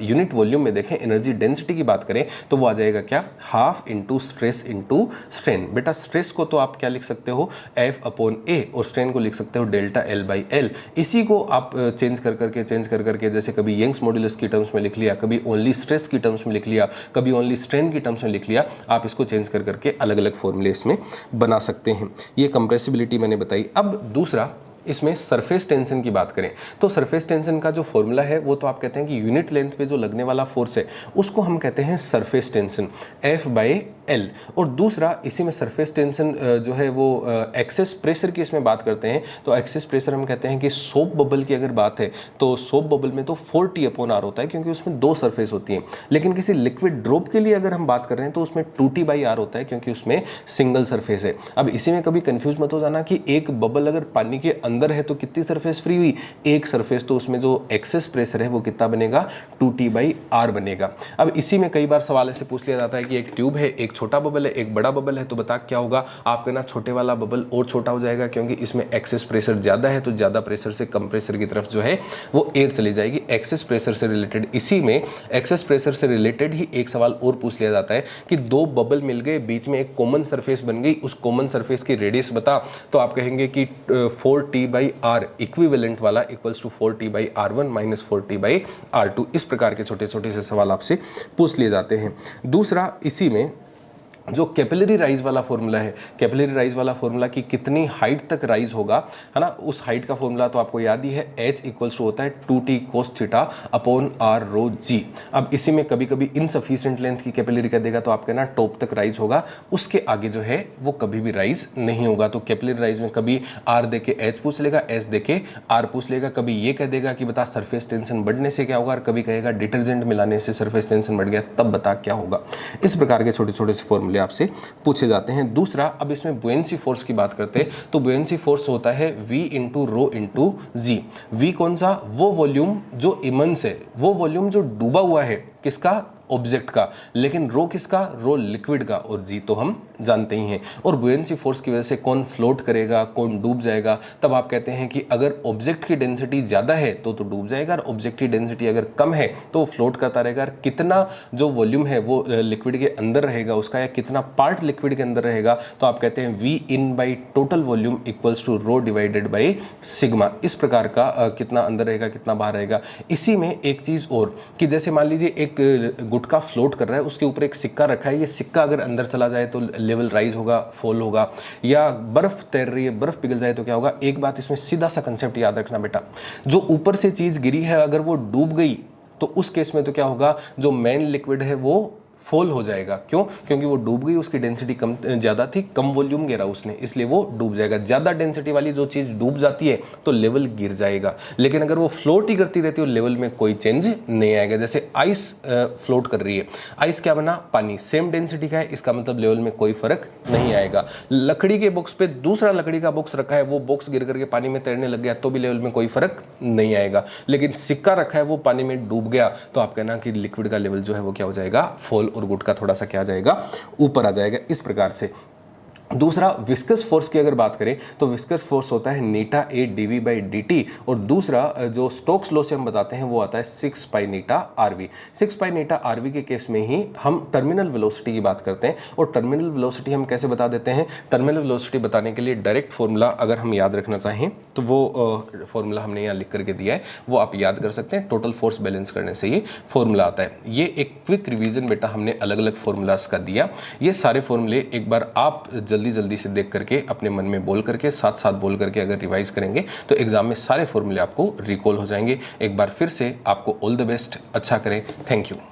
यूनिट वॉल्यूम में देखें, एनर्जी डेंसिटी की बात करें तो वो आ जाएगा क्या, half into stress into strain. बेटा स्ट्रेस को तो आप क्या लिख सकते हो, F अपॉन A, और स्ट्रेन को लिख सकते हो डेल्टा L बाई L। इसी को आप चेंज कर करके जैसे कभी यंग्स मॉड्यूलस की टर्म्स में लिख लिया, कभी ओनली स्ट्रेस की टर्म्स में लिख लिया, कभी ओनली स्ट्रेन की टर्म्स में लिख लिया, आप इसको चेंज कर करके अलग अलग फॉर्मूले इसमें बना सकते हैं। ये कंप्रेसिबिलिटी मैंने बताई। अब दूसरा, इसमें सरफेस टेंशन की बात करें तो सरफेस टेंशन का जो फॉर्मूला है वो तो आप कहते हैं कि यूनिट लेंथ पे जो लगने वाला फोर्स है उसको हम कहते हैं सरफेस टेंशन F/L। और दूसरा इसी में सरफेस टेंशन जो है वो एक्सेस प्रेशर की इसमें बात करते हैं तो एक्सेस प्रेशर हम कहते हैं कि सोप बबल की अगर बात है तो सोप बबल में तो 4T/R होता है क्योंकि उसमें दो सरफेस होती हैं। लेकिन किसी लिक्विड ड्रॉप के लिए अगर हम बात कर रहे हैं तो उसमें 2T/R होता है क्योंकि उसमें सिंगल सरफेस है। अब इसी में कभी कंफ्यूज मत हो जाना कि एक बबल अगर पानी के अंदर है तो कितनी सरफेस फ्री हुई, एक सरफेस, तो उसमें जो एक्सेस प्रेशर है वो कितना बनेगा, 2T/R बनेगा। अब इसी में कई बार सवाल ऐसे पूछ लिया जाता है कि एक ट्यूब है, एक छोटा बबल है, एक बड़ा बबल है, तो बता क्या होगा। आप कहना छोटे वाला बबल और छोटा हो जाएगा क्योंकि इसमें एक्सेस प्रेशर ज्यादा है, तो ज्यादा प्रेशर से कम प्रेशर की तरफ जो है वो एयर चली जाएगी। एक्सेस प्रेशर से रिलेटेड, इसी में एक्सेस प्रेशर से रिलेटेड ही एक सवाल और पूछ लिया जाता है कि दो बबल मिल गए, बीच में एक कॉमन सरफेस बन गई, उस कॉमन सरफेस की रेडियस बता। तो आप कहेंगे कि 4T/R इक्विवेलेंट वाला equals to 4T/R1 minus 4T/R2। इस प्रकार के छोटे छोटे से सवाल आपसे पूछ लिए जाते हैं। दूसरा इसी में जो कैपिलरी राइज वाला फॉर्मूला है, कैपिलरी राइज वाला फॉर्मूला कि कितनी हाइट तक राइज होगा, है ना, उस हाइट का फॉर्मूला तो आपको याद ही है, H इक्वल्स टू होता है 2T cos θ/R ρg। अब इसी में कभी कभी इनसफिशिएंट लेंथ की कैपिलरी कह देगा तो आप कहना टॉप तक राइज होगा, उसके आगे जो है वो कभी भी राइज नहीं होगा। तो कैपिलरी राइज में कभी R दे के H पूछ लेगा, S दे के R पूछ लेगा, कभी ये कह देगा कि बता सरफेस टेंशन बढ़ने से क्या होगा, और कभी कहेगा डिटर्जेंट मिलाने से सरफेस टेंशन बढ़ गया, तब बता क्या होगा। इस प्रकार के छोटे छोटे से फॉर्मूले आपसे पूछे जाते हैं। दूसरा, अब इसमें बुएंसी फोर्स की बात करते हैं तो बुएंसी फोर्स होता है V इंटू रो इंटू जी। V कौन सा, वो वॉल्यूम जो इमंस है, वो वॉल्यूम जो डूबा हुआ है, किसका, ऑब्जेक्ट का, लेकिन रो किसका, रो लिक्विड का, और जी तो हम जानते ही हैं। और बुएंसी फोर्स की वजह से कौन फ्लोट करेगा, कौन डूब जाएगा, तब आप कहते हैं कि अगर ऑब्जेक्ट की डेंसिटी ज्यादा है तो डूब जाएगा, और ऑब्जेक्ट की डेंसिटी अगर कम है तो फ्लोट करता रहेगा। कितना जो वॉल्यूम है वो लिक्विड के अंदर रहेगा उसका, या कितना पार्ट लिक्विड के अंदर रहेगा, तो आप कहते हैं V in by total volume equals to rho divided by sigma. इस प्रकार का कितना अंदर रहेगा कितना बाहर रहेगा। इसी में एक चीज और कि जैसे मान लीजिए एक गुटका फ्लोट कर रहा है, उसके ऊपर एक सिक्का रखा है, ये सिक्का अगर अंदर चला जाए तो लेवल राइज होगा, फॉल होगा, या बर्फ तैर रही है, बर्फ पिघल जाए तो क्या होगा। एक बात इसमें सीधा सा कंसेप्ट याद रखना बेटा, जो ऊपर से चीज गिरी है अगर वो डूब गई तो उस केस में तो क्या होगा, जो मेन लिक्विड है वो फॉल हो जाएगा। क्यों, क्योंकि वो डूब गई, उसकी डेंसिटी कम ज्यादा थी, कम वॉल्यूम गिरा उसने, इसलिए वो डूब जाएगा। ज्यादा डेंसिटी वाली जो चीज डूब जाती है तो लेवल गिर जाएगा, लेकिन अगर वो फ्लोट ही करती रहती है लेवल में कोई चेंज नहीं आएगा। जैसे आइस फ्लोट कर रही है, आइस क्या बना, पानी, सेम डेंसिटी का है, इसका मतलब लेवल में कोई फर्क नहीं आएगा। लकड़ी के बॉक्स पे दूसरा लकड़ी का बॉक्स रखा है, वो बॉक्स गिर करके पानी में तैरने लग गया तो भी लेवल में कोई फर्क नहीं आएगा। लेकिन सिक्का रखा है, वो पानी में डूब गया तो आप कहना कि लिक्विड का लेवल जो है वो क्या हो जाएगा, फॉल, और गुटका थोड़ा सा क्या आ जाएगा, ऊपर आ जाएगा। इस प्रकार से दूसरा विस्कस फोर्स की अगर बात करें तो विस्कस फोर्स होता है नीटा ए dv बाई dt, और दूसरा जो स्टोक्स लॉ से हम बताते हैं वो आता है 6 पाई नीटा rv। 6 पाई नीटा rv के केस में ही हम टर्मिनल वेलोसिटी की बात करते हैं, और टर्मिनल वेलोसिटी हम कैसे बता देते हैं, टर्मिनल वेलोसिटी बताने के लिए डायरेक्ट फॉर्मूला अगर हम याद रखना चाहें तो वो फॉर्मूला हमने यहाँ लिख करके दिया है, वो आप याद कर सकते हैं। टोटल फोर्स बैलेंस करने से ये फॉर्मूला आता है। ये एक क्विक रिवीजन बेटा हमने अलग अलग फॉर्मूलाज का दिया। ये सारे फॉर्मूले एक बार आप जल्दी से देख करके अपने मन में बोल करके साथ साथ बोल करके अगर रिवाइज करेंगे तो एग्जाम में सारे फॉर्मूले आपको रिकॉल हो जाएंगे। एक बार फिर से आपको ऑल द बेस्ट, अच्छा करें, थैंक यू।